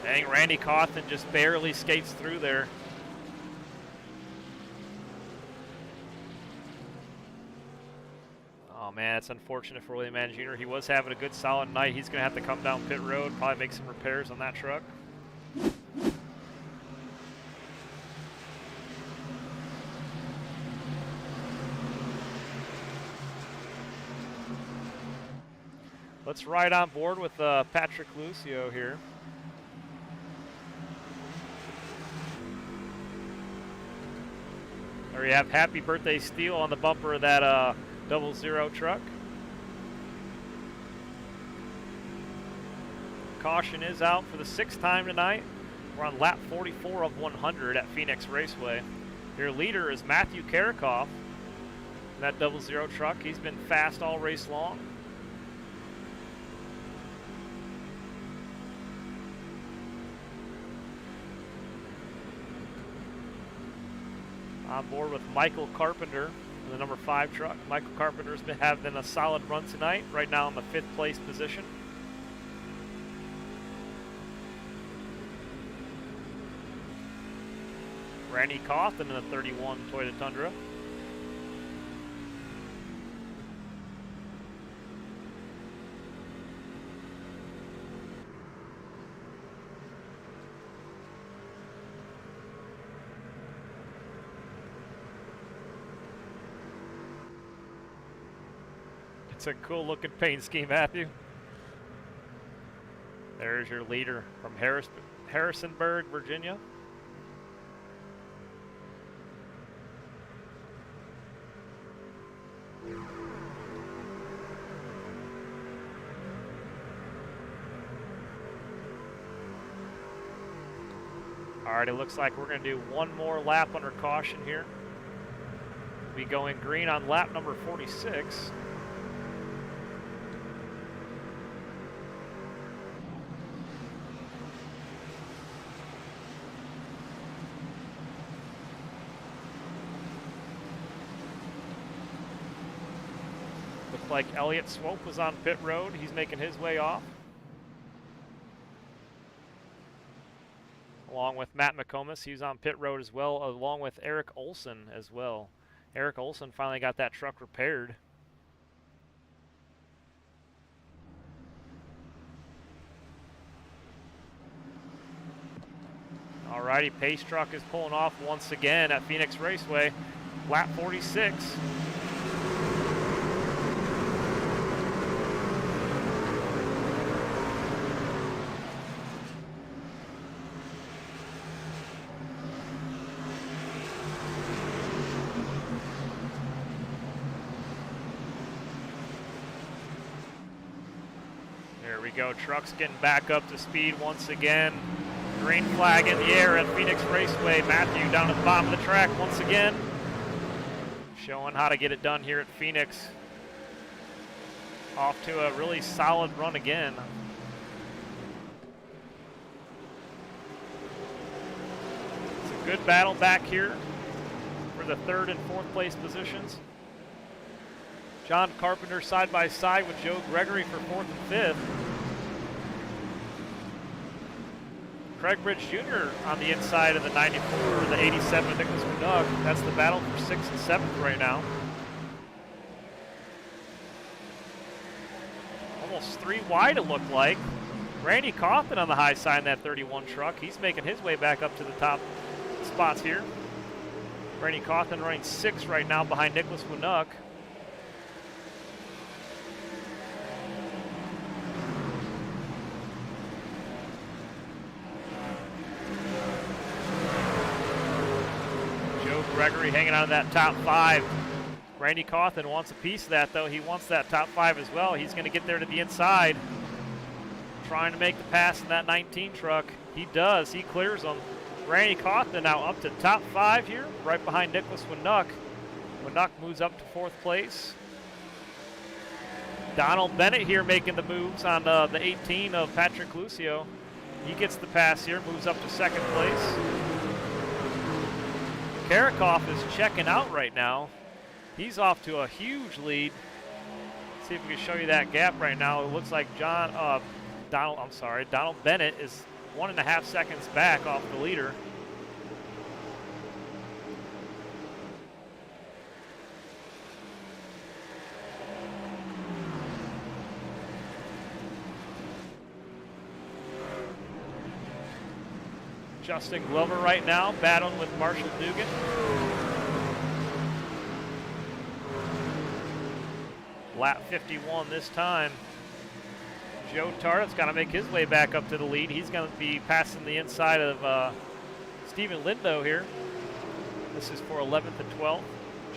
Dang, Randy Cawthon just barely skates through there. Oh man, it's unfortunate for William Mann Jr. He was having a good solid night. He's going to have to come down pit road, probably make some repairs on that truck. Let's ride on board with Patrick Lucio here. There you have Happy Birthday Steel on the bumper of that 00 truck. Caution is out for the 6th time tonight. We're on lap 44 of 100 at Phoenix Raceway. Your leader is Matthew Karakoff in that 00 truck. He's been fast all race long. On board with Michael Carpenter in the number 5 truck. Michael Carpenter's been having a solid run tonight, right now in the 5th place position. Randy Cawthon in the 31 Toyota Tundra. It's a cool looking paint scheme, Matthew. There's your leader from Harrisonburg, Virginia. All right, it looks like we're going to do one more lap under caution here. We'll be going green on lap number 46. Looks like Elliott Swope was on pit road. He's making his way off, along with Matt McComas. He was on pit road as well, along with Eric Olson as well. Eric Olson finally got that truck repaired. Alrighty, Pace Truck is pulling off once again at Phoenix Raceway, lap 46. There we go, trucks getting back up to speed once again. Green flag in the air at Phoenix Raceway. Matthew down at the bottom of the track once again, showing how to get it done here at Phoenix. Off to a really solid run again. It's a good battle back here for the 3rd and 4th place positions. John Carpenter side by side with Joe Gregory for 4th and 5th. Craig Bridge Jr. on the inside of the 94 or the 87 of Nicholas McDoug. That's the battle for 6th and 7th right now. Almost 3 wide it looked like. Randy Cawthon on the high side in that 31 truck. He's making his way back up to the top spots here. Randy Cawthon running 6th right now behind Nicholas McDoug. Gregory hanging out of that top 5. Randy Cawthon wants a piece of that, though. He wants that top 5 as well. He's going to get there to the inside, trying to make the pass in that 19 truck. He does. He clears them. Randy Cawthon now up to top 5 here, right behind Nicholas Winnuck. Winnuck moves up to 4th place. Donald Bennett here making the moves on the 18 of Patrick Lucio. He gets the pass here, moves up to 2nd place. Karakoff is checking out right now. He's off to a huge lead. See if we can show you that gap right now. It looks like Donald Bennett is 1.5 seconds back off the leader. Justin Glover right now battling with Marshall Dugan. Lap 51 this time. Joe Tardif's got to make his way back up to the lead. He's going to be passing the inside of Stephen Lindo here. This is for 11th and 12th.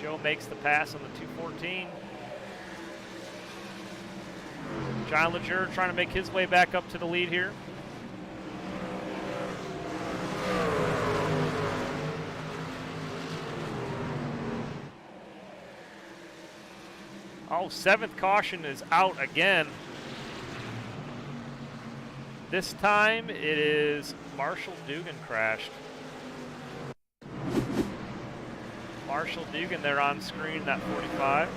Joe makes the pass on the 214. John Leger trying to make his way back up to the lead here. Oh, 7th caution is out again. This time it is Marshall Dugan crashed. Marshall Dugan there on screen, that 45.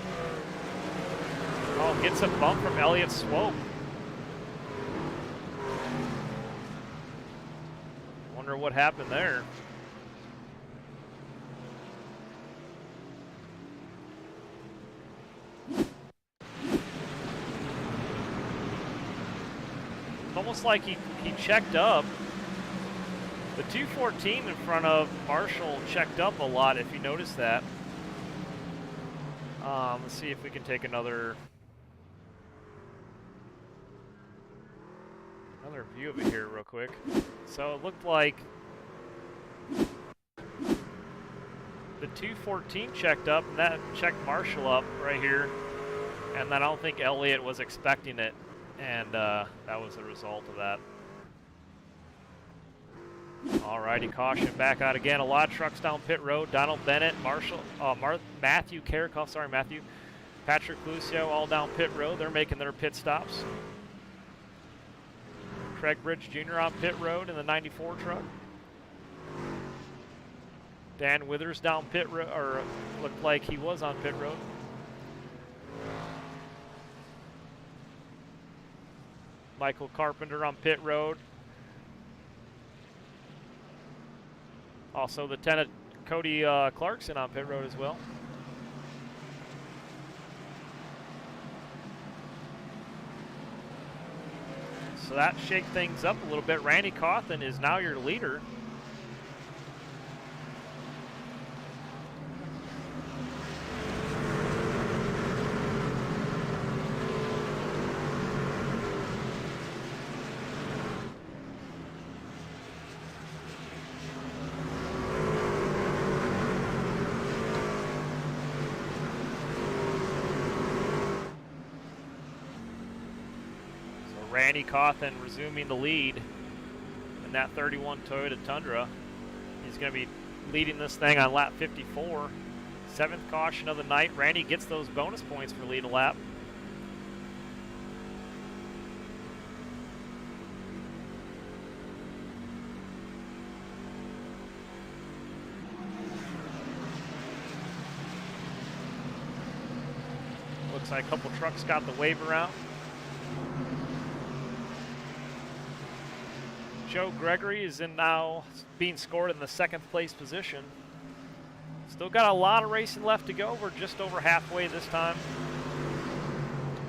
Oh, gets a bump from Elliott Swope. Wonder what happened there. Almost like he checked up. The 214 in front of Marshall checked up a lot, if you notice that. Let's see if we can take another view of it here real quick. So it looked like the 214 checked up, and that checked Marshall up right here. And then I don't think Elliott was expecting it. And that was the result of that. Alrighty, caution back out again. A lot of trucks down pit road. Donald Bennett, Matthew Carricoff, sorry, Matthew. Patrick Lucio all down pit road. They're making their pit stops. Craig Bridge Jr. on pit road in the 94 truck. Dan Withers down pit road, or looked like he was on pit road. Michael Carpenter on pit road. Also, Lieutenant Cody Clarkson on pit road as well. So that shakes things up a little bit. Randy Cawthon is now your leader. Randy Cawthon resuming the lead in that 31 Toyota Tundra. He's going to be leading this thing on lap 54. 7th caution of the night. Randy gets those bonus points for lead a lap. Looks like a couple trucks got the wave around. Joe Gregory is now being scored in the 2nd place position. Still got a lot of racing left to go. We're just over halfway this time.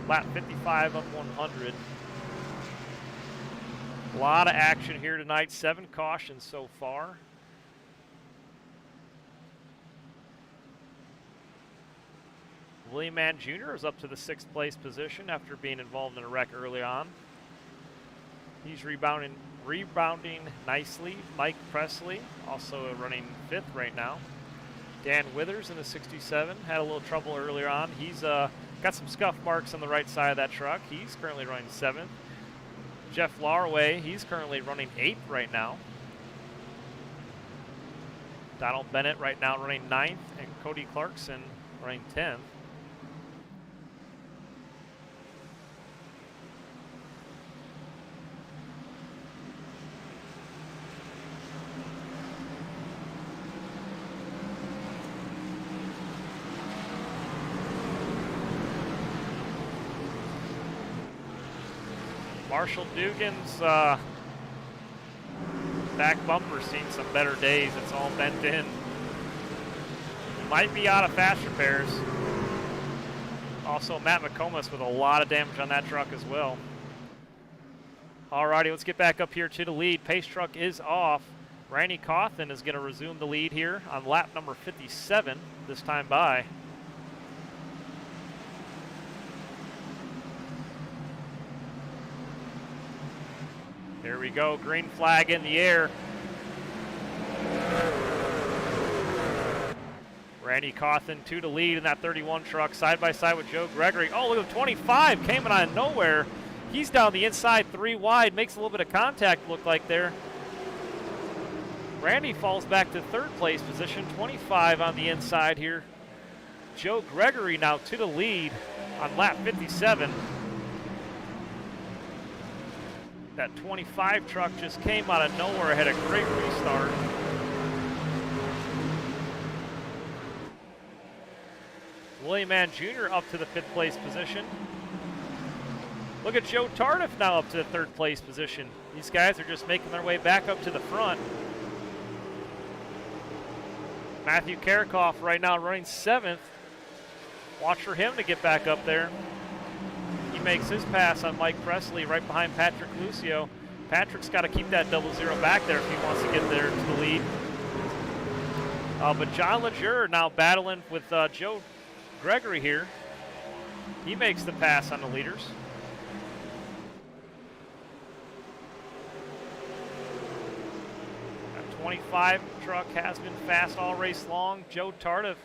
Lap 55 of 100. A lot of action here tonight. 7 cautions so far. William Mann Jr. is up to the 6th place position after being involved in a wreck early on. He's rebounding nicely. Mike Presley also running 5th right now. Dan Withers in the 67 had a little trouble earlier on. He's got some scuff marks on the right side of that truck. He's currently running 7th. Jeff Larway, he's currently running 8th right now. Donald Bennett right now running 9th, and Cody Clarkson running 10th. Marshall Dugan's back bumper's seen some better days. It's all bent in. Might be out of fast repairs. Also, Matt McComas with a lot of damage on that truck as well. Alrighty, let's get back up here to the lead. Pace truck is off. Randy Cawthon is going to resume the lead here on lap number 57 this time by. Here we go, green flag in the air. Randy Cawthon to the lead in that 31 truck, side by side with Joe Gregory. Oh, look at 25 came out of nowhere. He's down the inside, 3 wide, makes a little bit of contact look like there. Randy falls back to 3rd place position, 25 on the inside here. Joe Gregory now to the lead on lap 57. That 25 truck just came out of nowhere, had a great restart. William Mann Jr. up to the 5th place position. Look at Joe Tardif now up to the 3rd place position. These guys are just making their way back up to the front. Matthew Karakoff right now running 7th. Watch for him to get back up there. He makes his pass on Mike Presley right behind Patrick Lucio. Patrick's got to keep that 0-0 back there if he wants to get there to the lead. But John Leger now battling with Joe Gregory here. He makes the pass on the leaders. That 25 truck has been fast all race long. Joe Tardif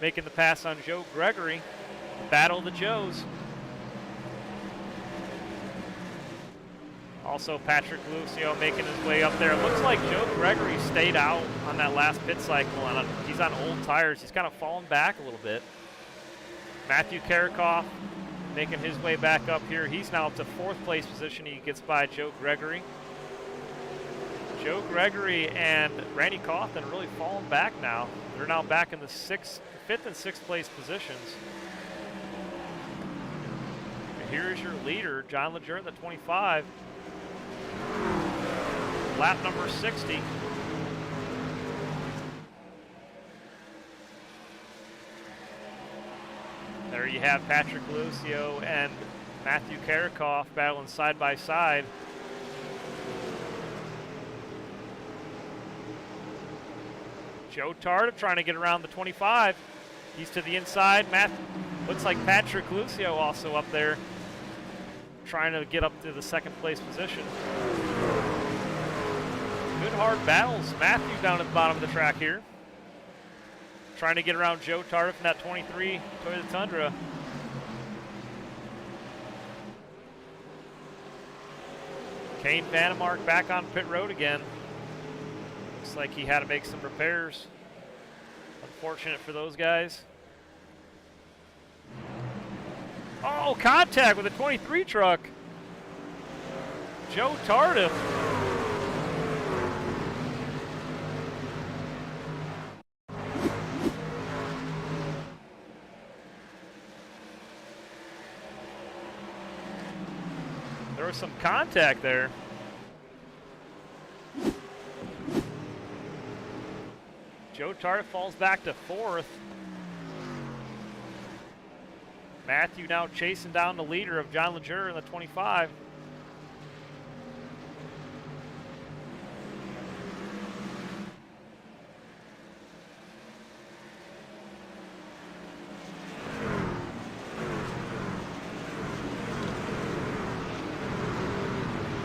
making the pass on Joe Gregory. Battle of the Joes. Also Patrick Lucio making his way up there. It looks like Joe Gregory stayed out on that last pit cycle, and he's on old tires. He's kind of fallen back a little bit. Matthew Karakoff making his way back up here. He's now up to 4th place position. He gets by Joe Gregory. Joe Gregory and Randy Cawthon really fallen back now. They're now back in the 5th and 6th place positions. And here's your leader, John Leger, the 25. Lap number 60. There you have Patrick Lucio and Matthew Karakoff battling side by side. Joe Tardif trying to get around the 25. He's to the inside. Looks like Patrick Lucio also up there trying to get up to the 2nd place position. Good hard battles. Matthew down at the bottom of the track here. Trying to get around Joe Tardif in that 23 Toyota Tundra. Kane Vandemark back on pit road again. Looks like he had to make some repairs. Unfortunate for those guys. Oh, contact with a 23 truck. Joe Tardif. There was some contact there. Joe Tardif falls back to 4th. Matthew now chasing down the leader of John Leger in the 25.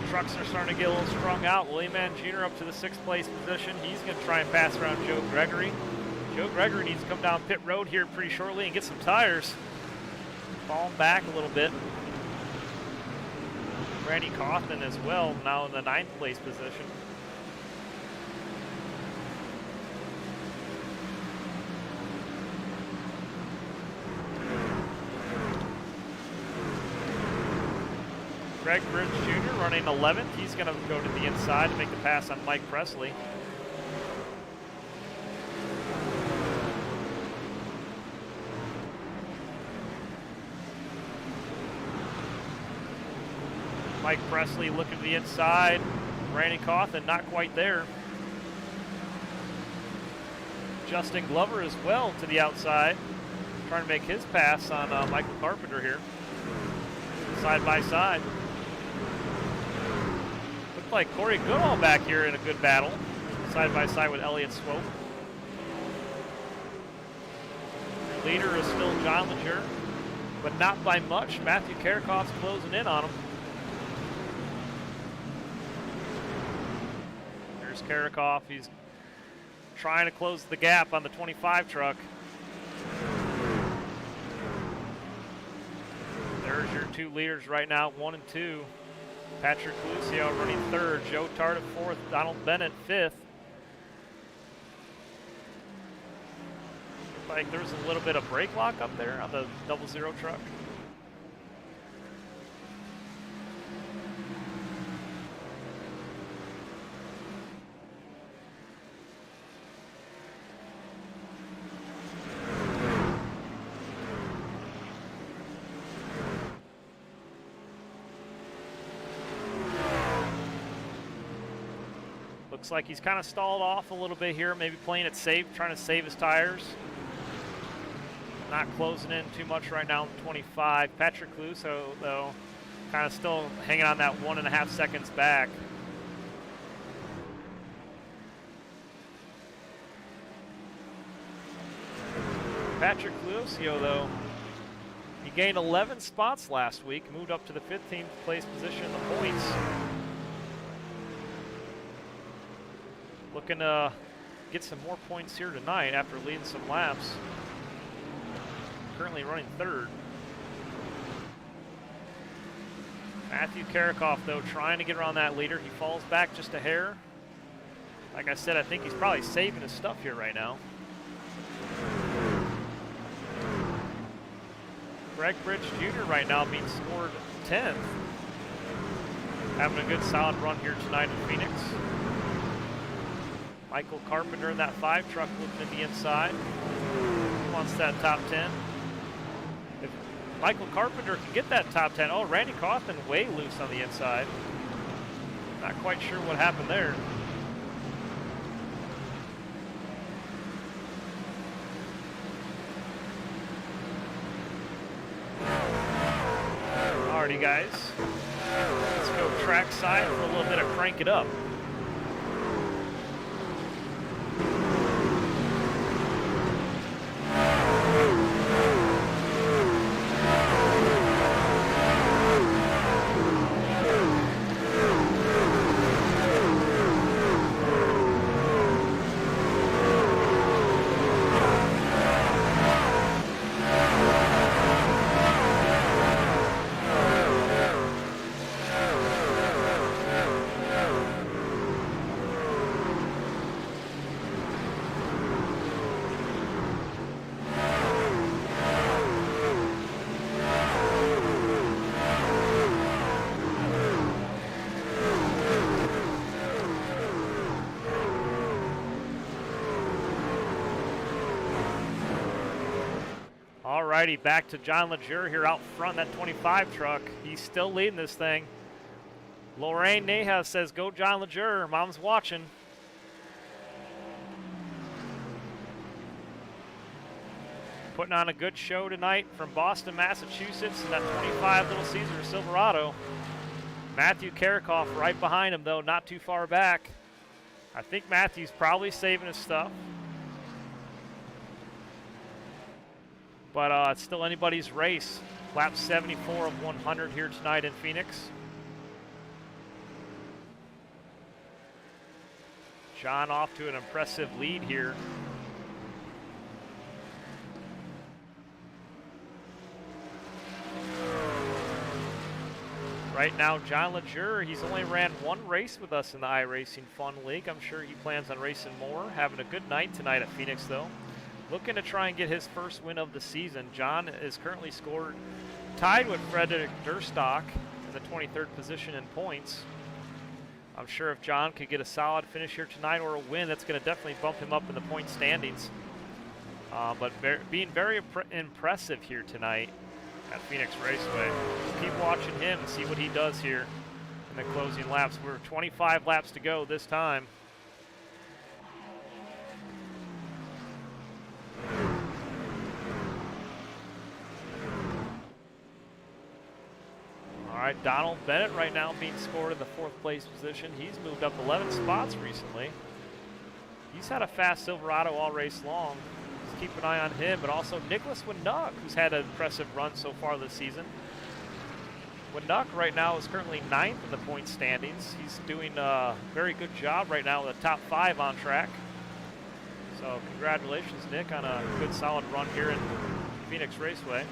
Trucks are starting to get a little strung out. William Mann Jr. up to the 6th place position. He's going to try and pass around Joe Gregory. Joe Gregory needs to come down pit road here pretty shortly and get some tires. Falling back a little bit. Randy Cawthon as well, now in the 9th place position. Greg Bridge Jr. running 11th. He's going to go to the inside to make the pass on Mike Presley. Mike Presley looking to the inside. Randy Cawthon not quite there. Justin Glover as well to the outside, trying to make his pass on Michael Carpenter here. Side by side. Looked like Corey Goodall back here in a good battle. Side by side with Elliott Swope. Leader is still John Leger, but not by much. Matthew Karakoff's closing in on him. There's Karakoff. He's trying to close the gap on the 25 truck. There's your two leaders right now, 1 and 2. Patrick Lucio running third, Joe Tardif fourth, Donald Bennett fifth. Looks like there's a little bit of brake lock up there on the 00 truck. Looks like he's kind of stalled off a little bit here, maybe playing it safe, trying to save his tires. Not closing in too much right now, 25. Patrick Lucio, though, kind of still hanging on that 1.5 seconds back. Patrick Lucio, though, he gained 11 spots last week, moved up to the 15th place position in the points. Looking to get some more points here tonight after leading some laps. Currently running third. Matthew Karakoff, though, trying to get around that leader. He falls back just a hair. Like I said, I think he's probably saving his stuff here right now. Greg Bridge Jr. right now being scored 10th. Having a good solid run here tonight in Phoenix. Michael Carpenter in that 5 truck looking at the inside. He wants that top 10. If Michael Carpenter can get that top 10, oh, Randy Cawthon way loose on the inside. Not quite sure what happened there. Alrighty, guys. Let's go track side for a little bit of crank it up. Alrighty, back to John Leger here out front, that 25 truck. He's still leading this thing. Lorraine Neha says, go John Leger, mom's watching. Putting on a good show tonight from Boston, Massachusetts, in that 25 Little Caesar Silverado. Matthew Karakoff right behind him, though, not too far back. I think Matthew's probably saving his stuff. But it's still anybody's race. Lap 74 of 100 here tonight in Phoenix. John off to an impressive lead here. Right now, John Leger, he's only ran 1 race with us in the iRacing F.U.N. League. I'm sure he plans on racing more. Having a good night tonight at Phoenix, though. Looking to try and get his first win of the season. John is currently scored tied with Frederick Durstock in the 23rd position in points. I'm sure if John could get a solid finish here tonight or a win, that's going to definitely bump him up in the point standings. But being very impressive here tonight at Phoenix Raceway. We'll keep watching him and see what he does here in the closing laps. We're 25 laps to go this time. All right, Donald Bennett right now being scored in the 4th place position. He's moved up 11 spots recently. He's had a fast Silverado all race long. Just keep an eye on him, but also Nicholas Winnuck, who's had an impressive run so far this season. Winnuck right now is currently 9th in the point standings. He's doing a very good job right now with a top 5 on track. So congratulations, Nick, on a good solid run here in Phoenix Raceway.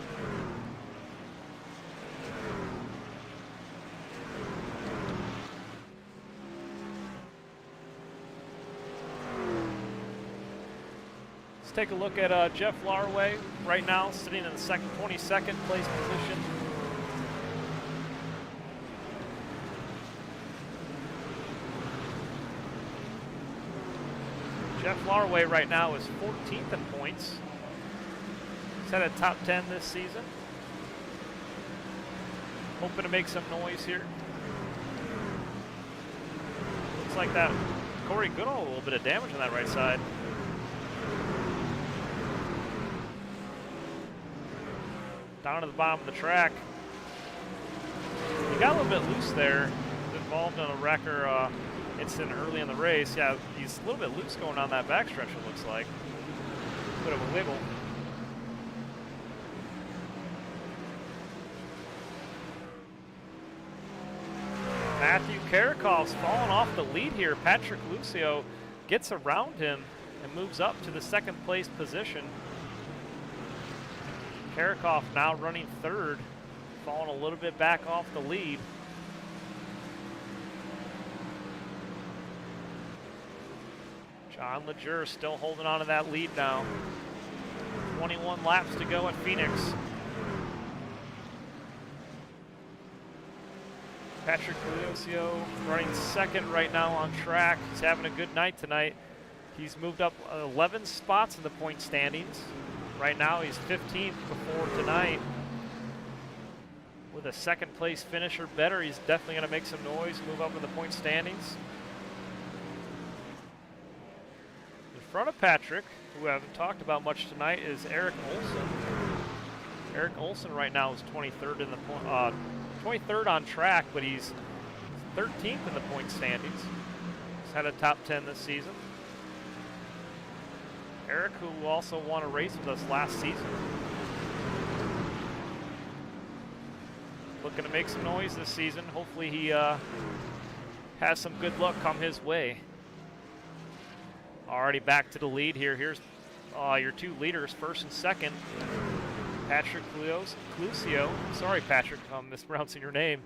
Let's take a look at Jeff Larway right now, sitting in the 22nd place position. Jeff Larway right now is 14th in points. He's had a top 10 this season. Hoping to make some noise here. Looks like that Corey Goodall, a little bit of damage on that right side. Down to the bottom of the track. He got a little bit loose there. Involved in a wreck or incident early in the race. Yeah, he's a little bit loose going on that backstretch, it looks like. Bit of a wiggle. Matthew Karakoff's fallen off the lead here. Patrick Lucio gets around him and moves up to the 2nd place position. Karakoff now running 3rd, falling a little bit back off the lead. John Leger still holding on to that lead now. 21 laps to go at Phoenix. Patrick Lucio running 2nd right now on track. He's having a good night tonight. He's moved up 11 spots in the point standings. Right now he's 15th before tonight. With a 2nd place finish or better, he's definitely going to make some noise, move up in the point standings. In front of Patrick, who I haven't talked about much tonight, is Eric Olson. Eric Olson right now is 23rd in the 23rd on track, but he's 13th in the point standings. He's had a top 10 this season. Eric, who also won a race with us last season. Looking to make some noise this season. Hopefully he has some good luck come his way. Already back to the lead here. Here's your 2 leaders, 1st and 2nd. Patrick Lucio. Sorry, Patrick, if I'm mispronouncing your name.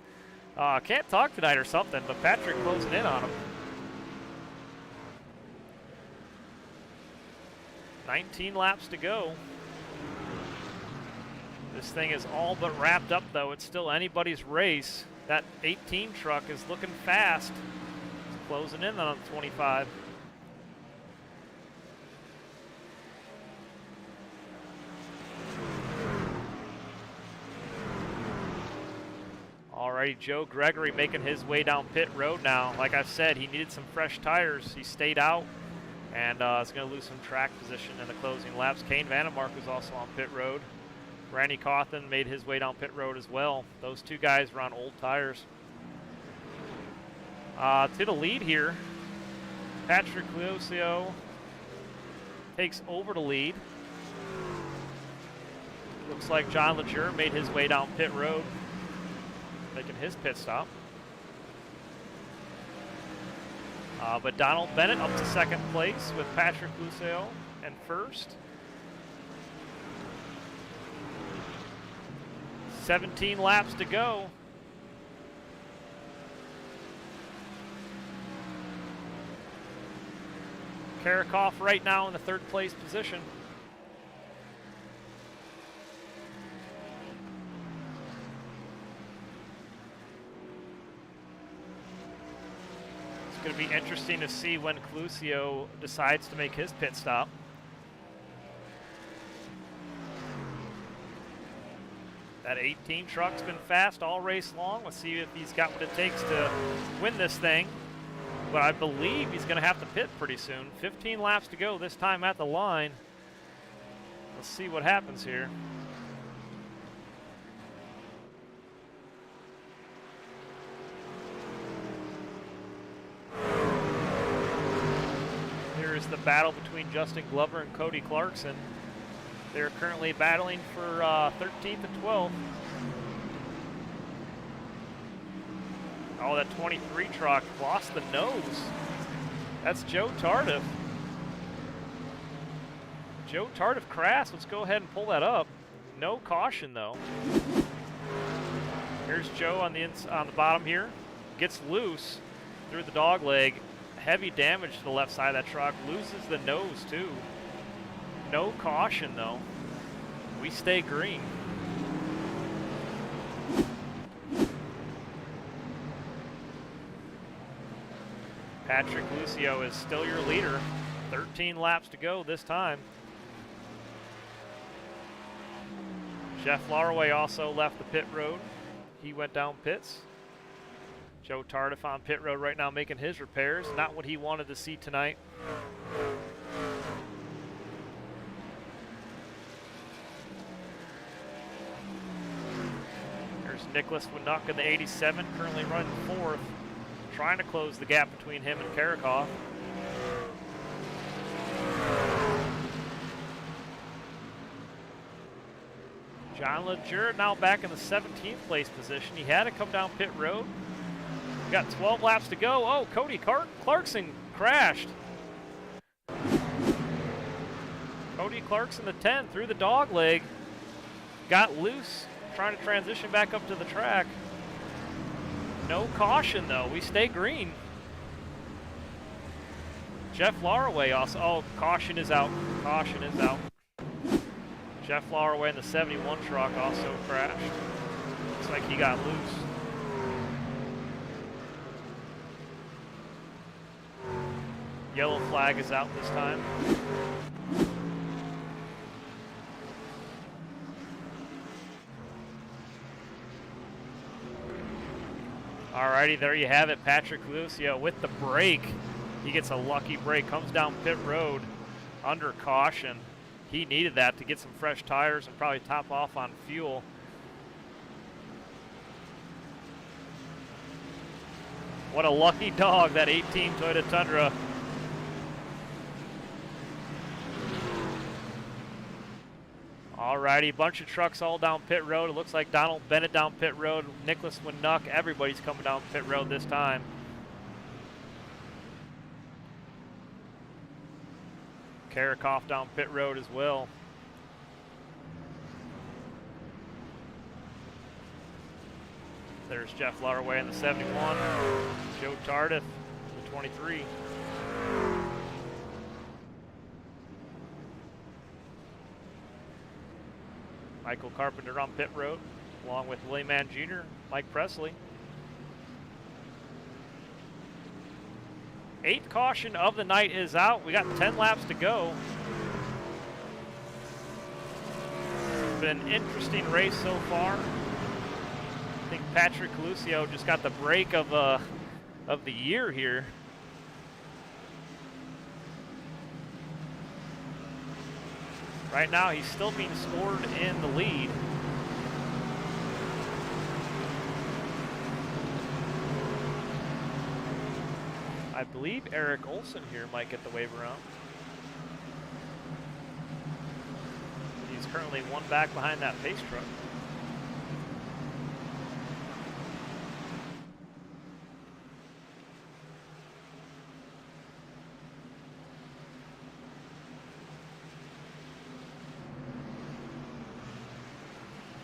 Can't talk tonight or something, but Patrick closing in on him. 19 laps to go. This thing is all but wrapped up, though. It's still anybody's race. That 18 truck is looking fast. It's closing in on 25. Alrighty, Joe Gregory making his way down pit road now. Like I've said, he needed some fresh tires. He stayed out and is going to lose some track position in the closing laps. Kane Vandemark was also on pit road. Randy Cawthon made his way down pit road as well. Those 2 guys were on old tires. To the lead here, Patrick Lucio takes over the lead. Looks like John Leger made his way down pit road, making his pit stop. But Donald Bennett up to 2nd place with Patrick Lucio in 1st. 17 laps to go. Karakoff right now in the 3rd place position. It's going to be interesting to see when Lucio decides to make his pit stop. That 18 truck's been fast all race long. Let's see if he's got what it takes to win this thing. But I believe he's going to have to pit pretty soon. 15 laps to go this time at the line. Let's see what happens here. Here is the battle between Justin Glover and Cody Clarkson. They're currently battling for 13th and 12th. Oh, that 23 truck lost the nose. That's Joe Tardif. Joe Tardif crashed. Let's go ahead and pull that up. No caution though. Here's Joe on the bottom here. Gets loose through the dog leg. Heavy damage to the left side of that truck. Loses the nose too. No caution though. We stay green. Patrick Lucio is still your leader. 13 laps to go this time. Jeff Larraway also left the pit road. He went down pits. Joe Tardif on pit road right now making his repairs. Not what he wanted to see tonight. There's Nicholas Winuk in the 87, currently running fourth. Trying to close the gap between him and Karakov. John LeJure now back in the 17th place position. He had to come down pit road. We've got 12 laps to go. Oh, Cody Clarkson crashed. Cody Clarkson, the 10, through the dog leg. Got loose, trying to transition back up to the track. No caution though, we stay green. Jeff Larraway also, oh, caution is out, caution is out. Jeff Larraway in the 71 truck also crashed. Looks like he got loose. Yellow flag is out this time. Alrighty, there you have it. Patrick Lucio with the break. He gets a lucky break, comes down pit road under caution. He needed that to get some fresh tires and probably top off on fuel. What a lucky dog, that 18 Toyota Tundra. Alrighty, bunch of trucks all down pit road. It looks like Donald Bennett down pit road, Nicholas Winuk, everybody's coming down pit road this time. Karakov down pit road as well. There's Jeff Larraway in the 71, Joe Tardif, the 23. Michael Carpenter on pit road, along with Willie Mann Jr., Mike Presley. 8th caution of the night is out. We got 10 laps to go. It's been an interesting race so far. I think Patrick Lucio just got the break of the year here. Right now, he's still being scored in the lead. I believe Eric Olson here might get the wave around. He's currently one back behind that pace truck.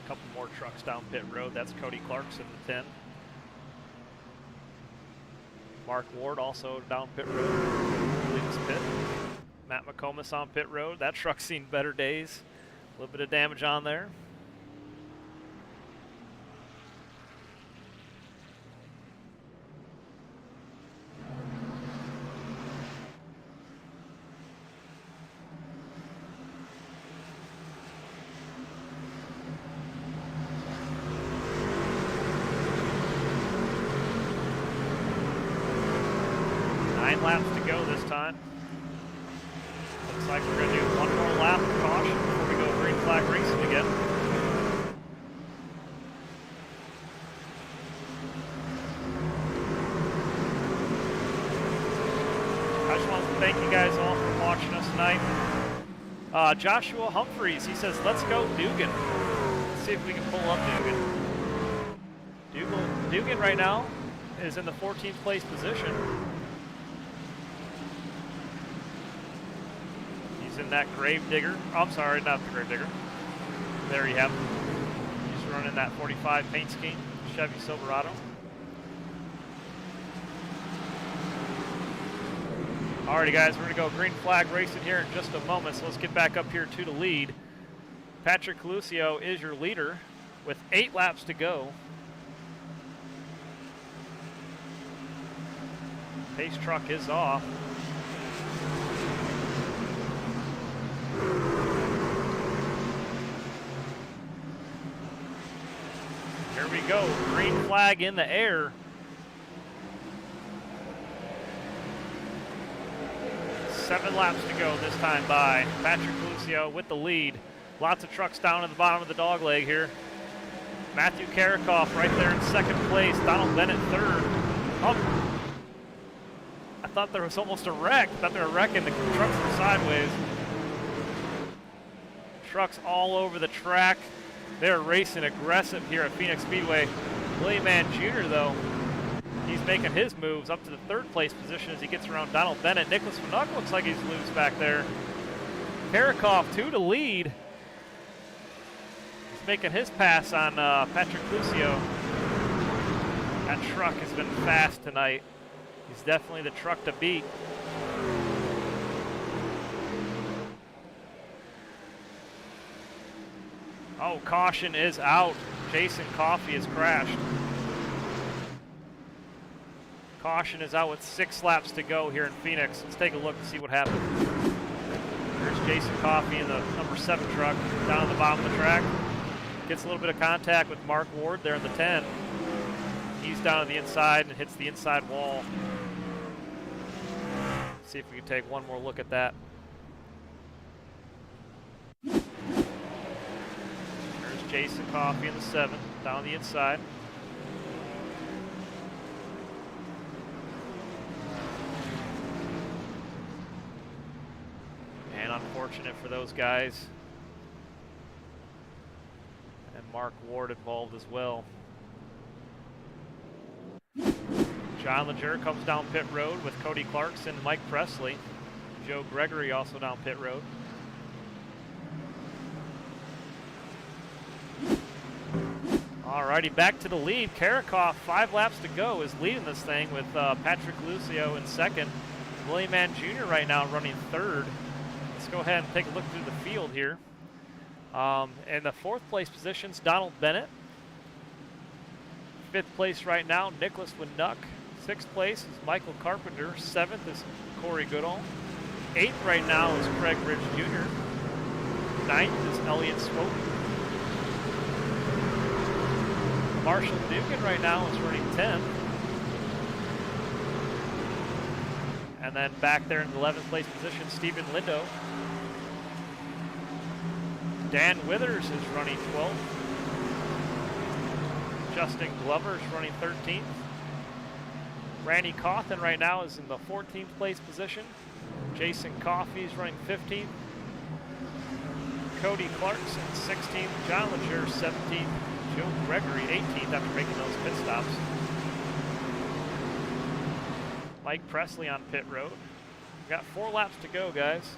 Couple more trucks down pit road. That's Cody Clarkson, the 10. Mark Ward also down pit road, leads pit. Matt McComas on pit road. That truck's seen better days. A little bit of damage on there. Flag Racing again. I just want to thank you guys all for watching us tonight. Joshua Humphreys, he says, let's go Dugan. Let's see if we can pull up Dugan. Dugan right now is in the 14th place position. He's in that Gravedigger. Oh, I'm sorry, not the Gravedigger. There you have him. He's running that 45 paint scheme Chevy Silverado. Alrighty guys, we're going to go green flag racing here in just a moment, so let's get back up here to the lead. Patrick Lucio is your leader with 8 laps to go. Pace truck is off. Here we go, green flag in the air. 7 laps to go this time by Patrick Lucio with the lead. Lots of trucks down at the bottom of the dog leg here. Matthew Karakoff right there in second place. Donald Bennett third. Oh, I thought there was almost a wreck. I thought they were wrecking. The trucks were sideways. Trucks all over the track. They're racing aggressive here at Phoenix Speedway. William Mann Jr. though, he's making his moves up to the 3rd place position as he gets around Donald Bennett. Nicholas Vanuk looks like he's loose back there. Karakoff 2 to lead. He's making his pass on Patrick Lucio. That truck has been fast tonight. He's definitely the truck to beat. Oh, caution is out. Jason Coffey has crashed. Caution is out with 6 laps to go here in Phoenix. Let's take a look and see what happened. There's Jason Coffey in the number 7 truck down at the bottom of the track. Gets a little bit of contact with Mark Ward there in the 10. He's down on the inside and hits the inside wall. Let's see if we can take one more look at that. There's Jason Coffey in the 7 down on the inside. And unfortunate for those guys. And Mark Ward involved as well. John Leger comes down pit road with Cody Clarkson and Mike Presley. Joe Gregory also down pit road. Alrighty, back to the lead. Karakoff, 5 laps to go, is leading this thing with Patrick Lucio in 2nd. William Mann Jr. right now running 3rd. Let's go ahead and take a look through the field here. In the 4th place position's Donald Bennett. 5th place right now, Nicholas Winnuck. 6th place is Michael Carpenter. 7th is Corey Goodall. 8th right now is Craig Ridge Jr. 9th is Elliott Swope. Marshall Dugan right now is running 10th. And then back there in the 11th place position, Stephen Lindo. Dan Withers is running 12th. Justin Glover is running 13th. Randy Cawthon right now is in the 14th place position. Jason Coffey is running 15th. Cody Clarkson 16th. John Leger 17th. Joe Gregory 18th after making those pit stops. Mike Presley on pit road. We've got 4 laps to go, guys.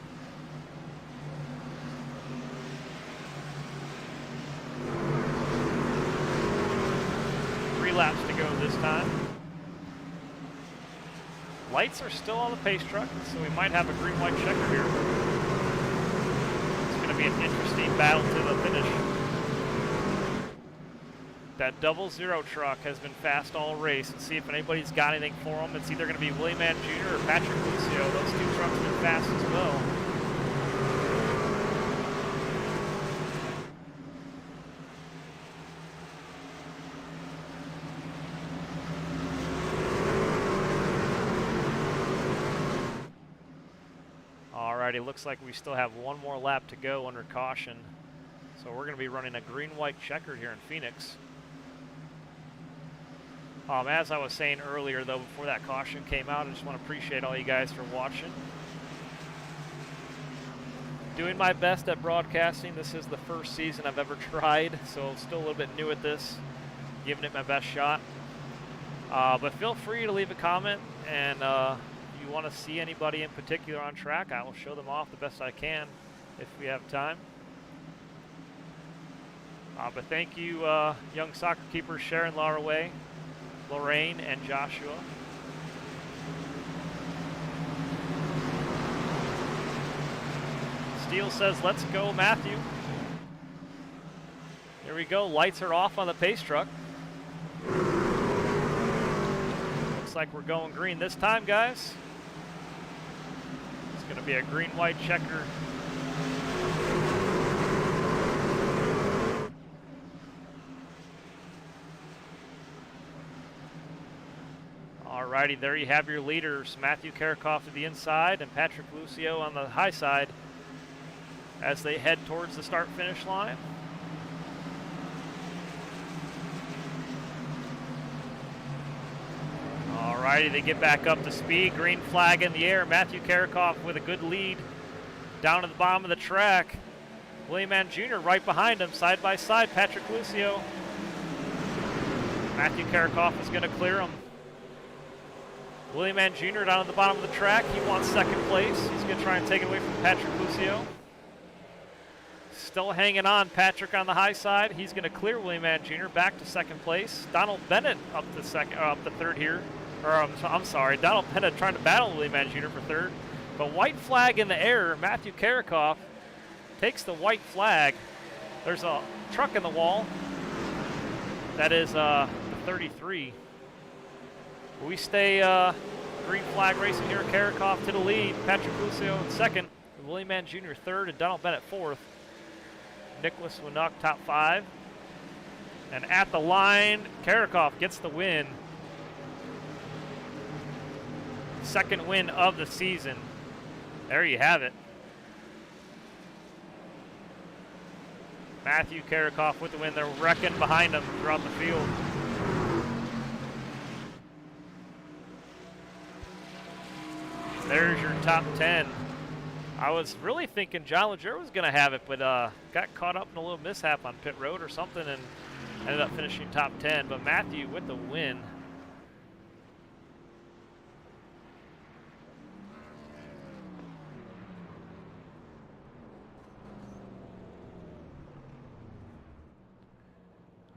Three laps to go this time. Lights are still on the pace truck, so we might have a green-white checker here. It's going to be an interesting battle to the finish. That 00 truck has been fast all race. Let's see if anybody's got anything for them. It's either going to be Willie Mann Jr. or Patrick Lucio. Those 2 trucks have been fast as well. Alrighty, looks like we still have 1 more lap to go under caution. So we're going to be running a green-white checkered here in Phoenix. As I was saying earlier, though, before that caution came out, I just want to appreciate all you guys for watching. Doing my best at broadcasting. This is the first season I've ever tried, so still a little bit new at this. Giving it my best shot. But feel free to leave a comment, and if you want to see anybody in particular on track, I will show them off the best I can if we have time. But thank you, young soccer keepers Sharon Laraway, Lorraine, and Joshua. Steele says, let's go, Matthew. Here we go. Lights are off on the pace truck. Looks like we're going green this time, guys. It's going to be a green-white checker. Alrighty, there you have your leaders. Matthew Karakoff to the inside and Patrick Lucio on the high side as they head towards the start-finish line. Alrighty, they get back up to speed. Green flag in the air. Matthew Karakoff with a good lead down to the bottom of the track. William Mann Jr. right behind him, side by side. Patrick Lucio. Matthew Karakoff is going to clear him. William Mann Jr. down at the bottom of the track. He wants second place. He's going to try and take it away from Patrick Lucio. Still hanging on, Patrick on the high side. He's going to clear William Mann Jr. back to second place. Donald Bennett up to third here. I'm sorry, Donald Bennett trying to battle William Mann Jr. for third. But white flag in the air. Matthew Karakoff takes the white flag. There's a truck in the wall. That is the 33. We stay green flag racing here. Karakoff to the lead. Patrick Lucio in second. William Mann Jr. third and Donald Bennett fourth. Nicholas Winnock top 5. And at the line, Karakoff gets the win. Second win of the season. There you have it. Matthew Karakoff with the win. They're wrecking behind him throughout the field. There's your top 10. I was really thinking John Legere was going to have it, but got caught up in a little mishap on pit road or something and ended up finishing top 10. But Matthew with the win.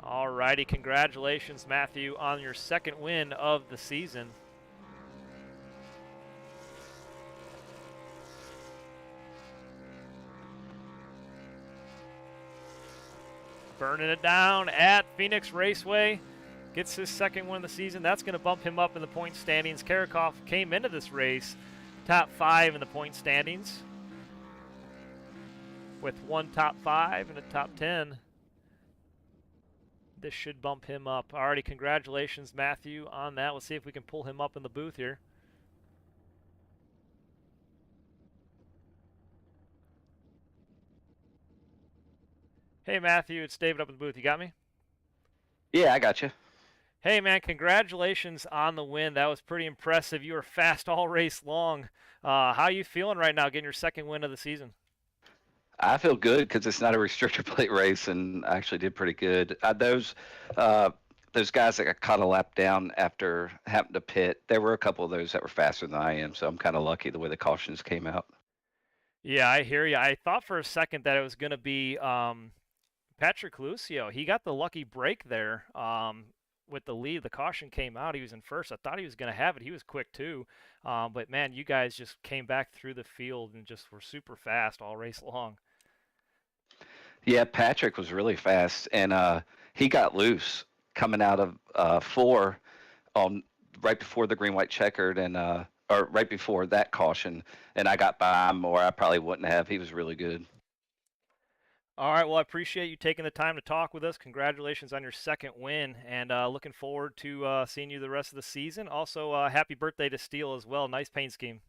Alrighty, congratulations, Matthew, on your second win of the season. Burning it down at Phoenix Raceway. Gets his second win of the season. That's going to bump him up in the point standings. Karakoff came into this race top 5 in the point standings with one top 5 and a top 10. This should bump him up. Alrighty, congratulations, Matthew, on that. We'll see if we can pull him up in the booth here. Hey, Matthew, it's David up in the booth. You got me? Yeah, I got you. Hey, man, congratulations on the win. That was pretty impressive. You were fast all race long. How are you feeling right now getting your second win of the season? I feel good because it's not a restrictor plate race, and I actually did pretty good. Those guys that got caught a lap down after having to pit, there were a couple of those that were faster than I am, so I'm kind of lucky the way the cautions came out. Yeah, I hear you. I thought for a second that it was going to be Patrick Lucio. He got the lucky break there with the lead. The caution came out. He was in first. I thought he was going to have it. He was quick too. But, man, you guys just came back through the field and just were super fast all race long. Yeah, Patrick was really fast, and he got loose coming out of 4 right before the green-white checkered and or right before that caution, and I got by him, or I probably wouldn't have. He was really good. All right, well, I appreciate you taking the time to talk with us. Congratulations on your second win, and looking forward to seeing you the rest of the season. Also, happy birthday to Steele as well. Nice paint scheme.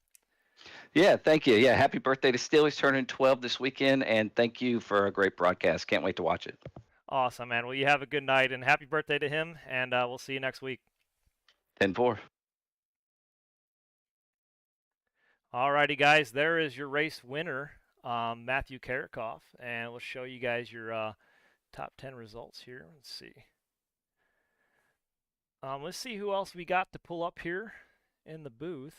Yeah, thank you. Yeah, happy birthday to Steele. He's turning 12 this weekend, and thank you for a great broadcast. Can't wait to watch it. Awesome, man. Well, you have a good night and happy birthday to him, and we'll see you next week. 10-4. Alrighty, guys, there is your race winner, Matthew Karakoff, and we'll show you guys your top 10 results here. Let's see. Let's see who else we got to pull up here in the booth.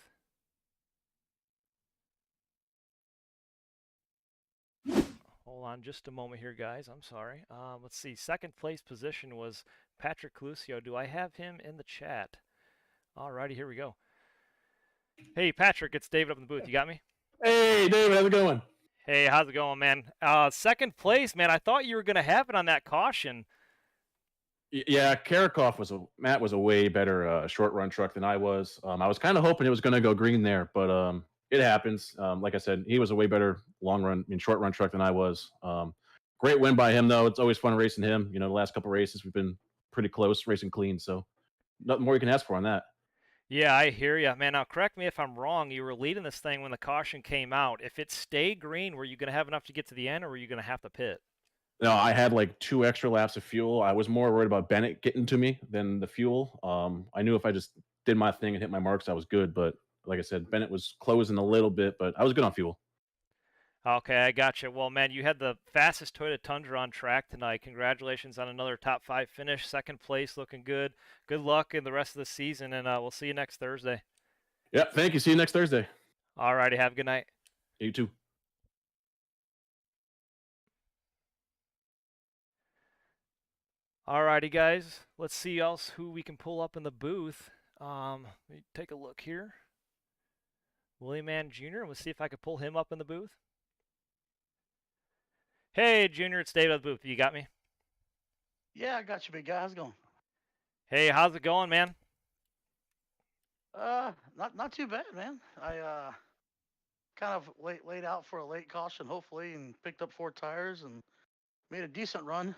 Hold on just a moment here, guys. I'm sorry. Let's see. Second place position was Patrick Lucio. Do I have him in the chat? Alrighty, here we go. Hey, Patrick, it's David up in the booth. You got me? Hey, David, how's it going? Hey, how's it going, man? Second place, man. I thought you were gonna have it on that caution. Yeah, Karakoff Matt was a way better short run truck than I was. I was kind of hoping it was going to go green there, but it happens. Like I said, he was a way better short run truck than I was. Great win by him, though. It's always fun racing him. The last couple races we've been pretty close, racing clean. So nothing more you can ask for on that. Yeah, I hear you, man. Now, correct me if I'm wrong. You were leading this thing when the caution came out. If it stayed green, were you gonna have enough to get to the end, or were you gonna have to pit? No, I had like 2 extra laps of fuel. I was more worried about Bennett getting to me than the fuel. I knew if I just did my thing and hit my marks, I was good. But like I said, Bennett was closing a little bit, but I was good on fuel. Okay, I gotcha. Well, man, you had the fastest Toyota Tundra on track tonight. Congratulations on another top 5 finish. Second place, looking good. Good luck in the rest of the season, and we'll see you next Thursday. Yep. Thank you. See you next Thursday. Alrighty, have a good night. You too. Alrighty, guys. Let's see else who we can pull up in the booth. Let me take a look here. Willie Man Jr. Let's see if I can pull him up in the booth. Hey, Junior, it's David at the booth. You got me? Yeah, I got you, big guy. How's it going? Hey, how's it going, man? Not too bad, man. I kind of laid out for a late caution, hopefully, and picked up 4 tires and made a decent run.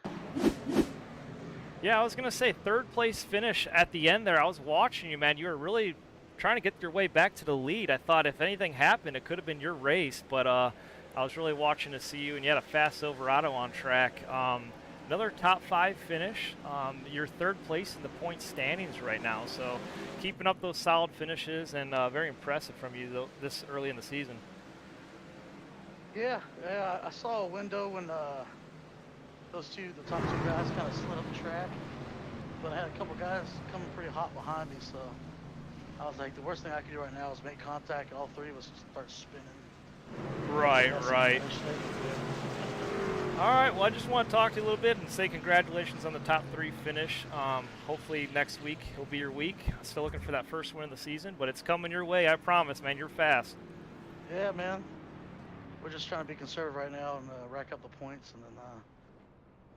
Yeah, I was gonna say third place finish at the end there. I was watching you, man. You were really trying to get your way back to the lead. I thought if anything happened, it could have been your race, but I was really watching to see you, and you had a fast Silverado on track. Another top 5 finish. You're third place in the point standings right now, so keeping up those solid finishes and very impressive from you this early in the season. Yeah, I saw a window when the top 2 guys kind of slid up the track, but I had a couple guys coming pretty hot behind me, so I was like, the worst thing I could do right now is make contact, and all 3 of us start spinning. Right. All right, well, I just want to talk to you a little bit and say congratulations on the top 3 finish. Hopefully next week will be your week. Still looking for that first win of the season, but it's coming your way, I promise, man. You're fast. Yeah, man. We're just trying to be conservative right now and rack up the points, and then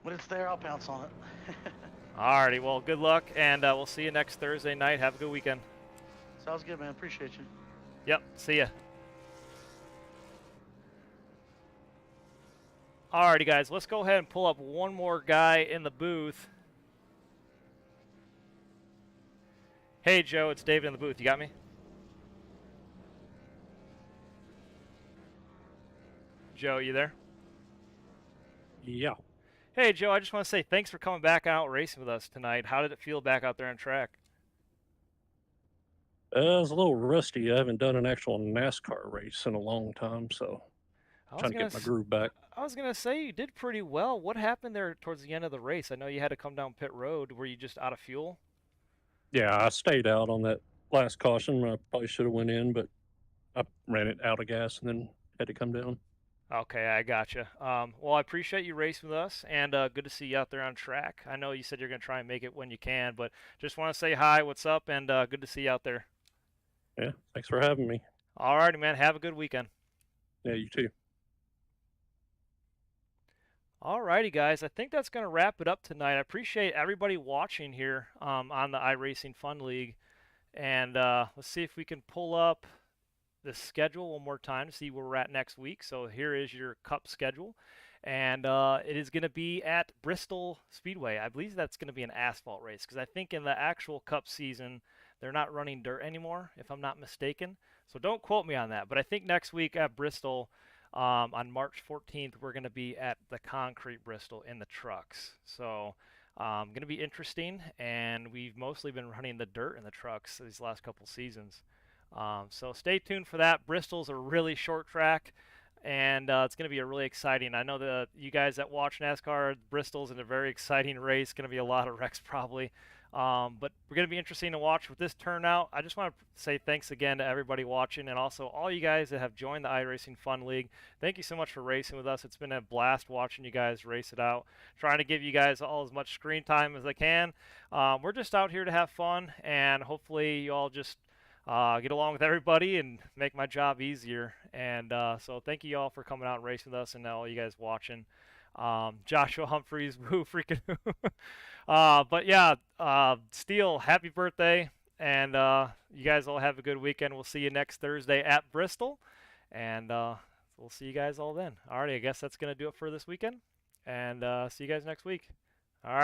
when it's there, I'll pounce on it. All righty, well, good luck, and we'll see you next Thursday night. Have a good weekend. Sounds good, man. Appreciate you. Yep, see ya. Alrighty, guys, let's go ahead and pull up one more guy in the booth. Hey, Joe, it's David in the booth. You got me? Joe, you there? Yeah. Hey, Joe, I just want to say thanks for coming back out racing with us tonight. How did it feel back out there on track? I was a little rusty. I haven't done an actual NASCAR race in a long time, so trying to get my groove back. I was gonna say you did pretty well. What happened there towards the end of the race? I know you had to come down pit road. Were you just out of fuel? Yeah, I stayed out on that last caution. I probably should have went in, but I ran it out of gas and then had to come down. Okay, I gotcha. Well, I appreciate you racing with us, and good to see you out there on track. I know you said you're gonna try and make it when you can, but just want to say hi, what's up, and good to see you out there. Yeah, thanks for having me. All righty, man. Have a good weekend. Yeah, you too. Alrighty, guys. I think that's going to wrap it up tonight. I appreciate everybody watching here on the iRacing Fun League. And let's see if we can pull up the schedule one more time to see where we're at next week. So here is your Cup schedule. And it is going to be at Bristol Speedway. I believe that's going to be an asphalt race because I think in the actual Cup season, they're not running dirt anymore, if I'm not mistaken. So don't quote me on that. But I think next week at Bristol, on March 14th, we're going to be at the Concrete Bristol in the trucks. So going to be interesting. And we've mostly been running the dirt in the trucks these last couple seasons. So stay tuned for that. Bristol's a really short track, and it's going to be a really exciting. I know that you guys that watch NASCAR, Bristol's in a very exciting race. Going to be a lot of wrecks probably, but we're going to be interesting to watch with this turnout. I just want to say thanks again to everybody watching, and also all you guys that have joined the iRacing Fun League. Thank you so much for racing with us. It's been a blast watching you guys race it out. Trying to give you guys all as much screen time as I can. We're just out here to have fun, and hopefully you all just get along with everybody and make my job easier. And so thank you all for coming out and racing with us, and all you guys watching. Joshua Humphreys, woo freaking woo. But yeah, Steele, happy birthday, and you guys all have a good weekend. We'll see you next Thursday at Bristol, and we'll see you guys all then. Alrighty, I guess that's gonna do it for this weekend, and see you guys next week. All right.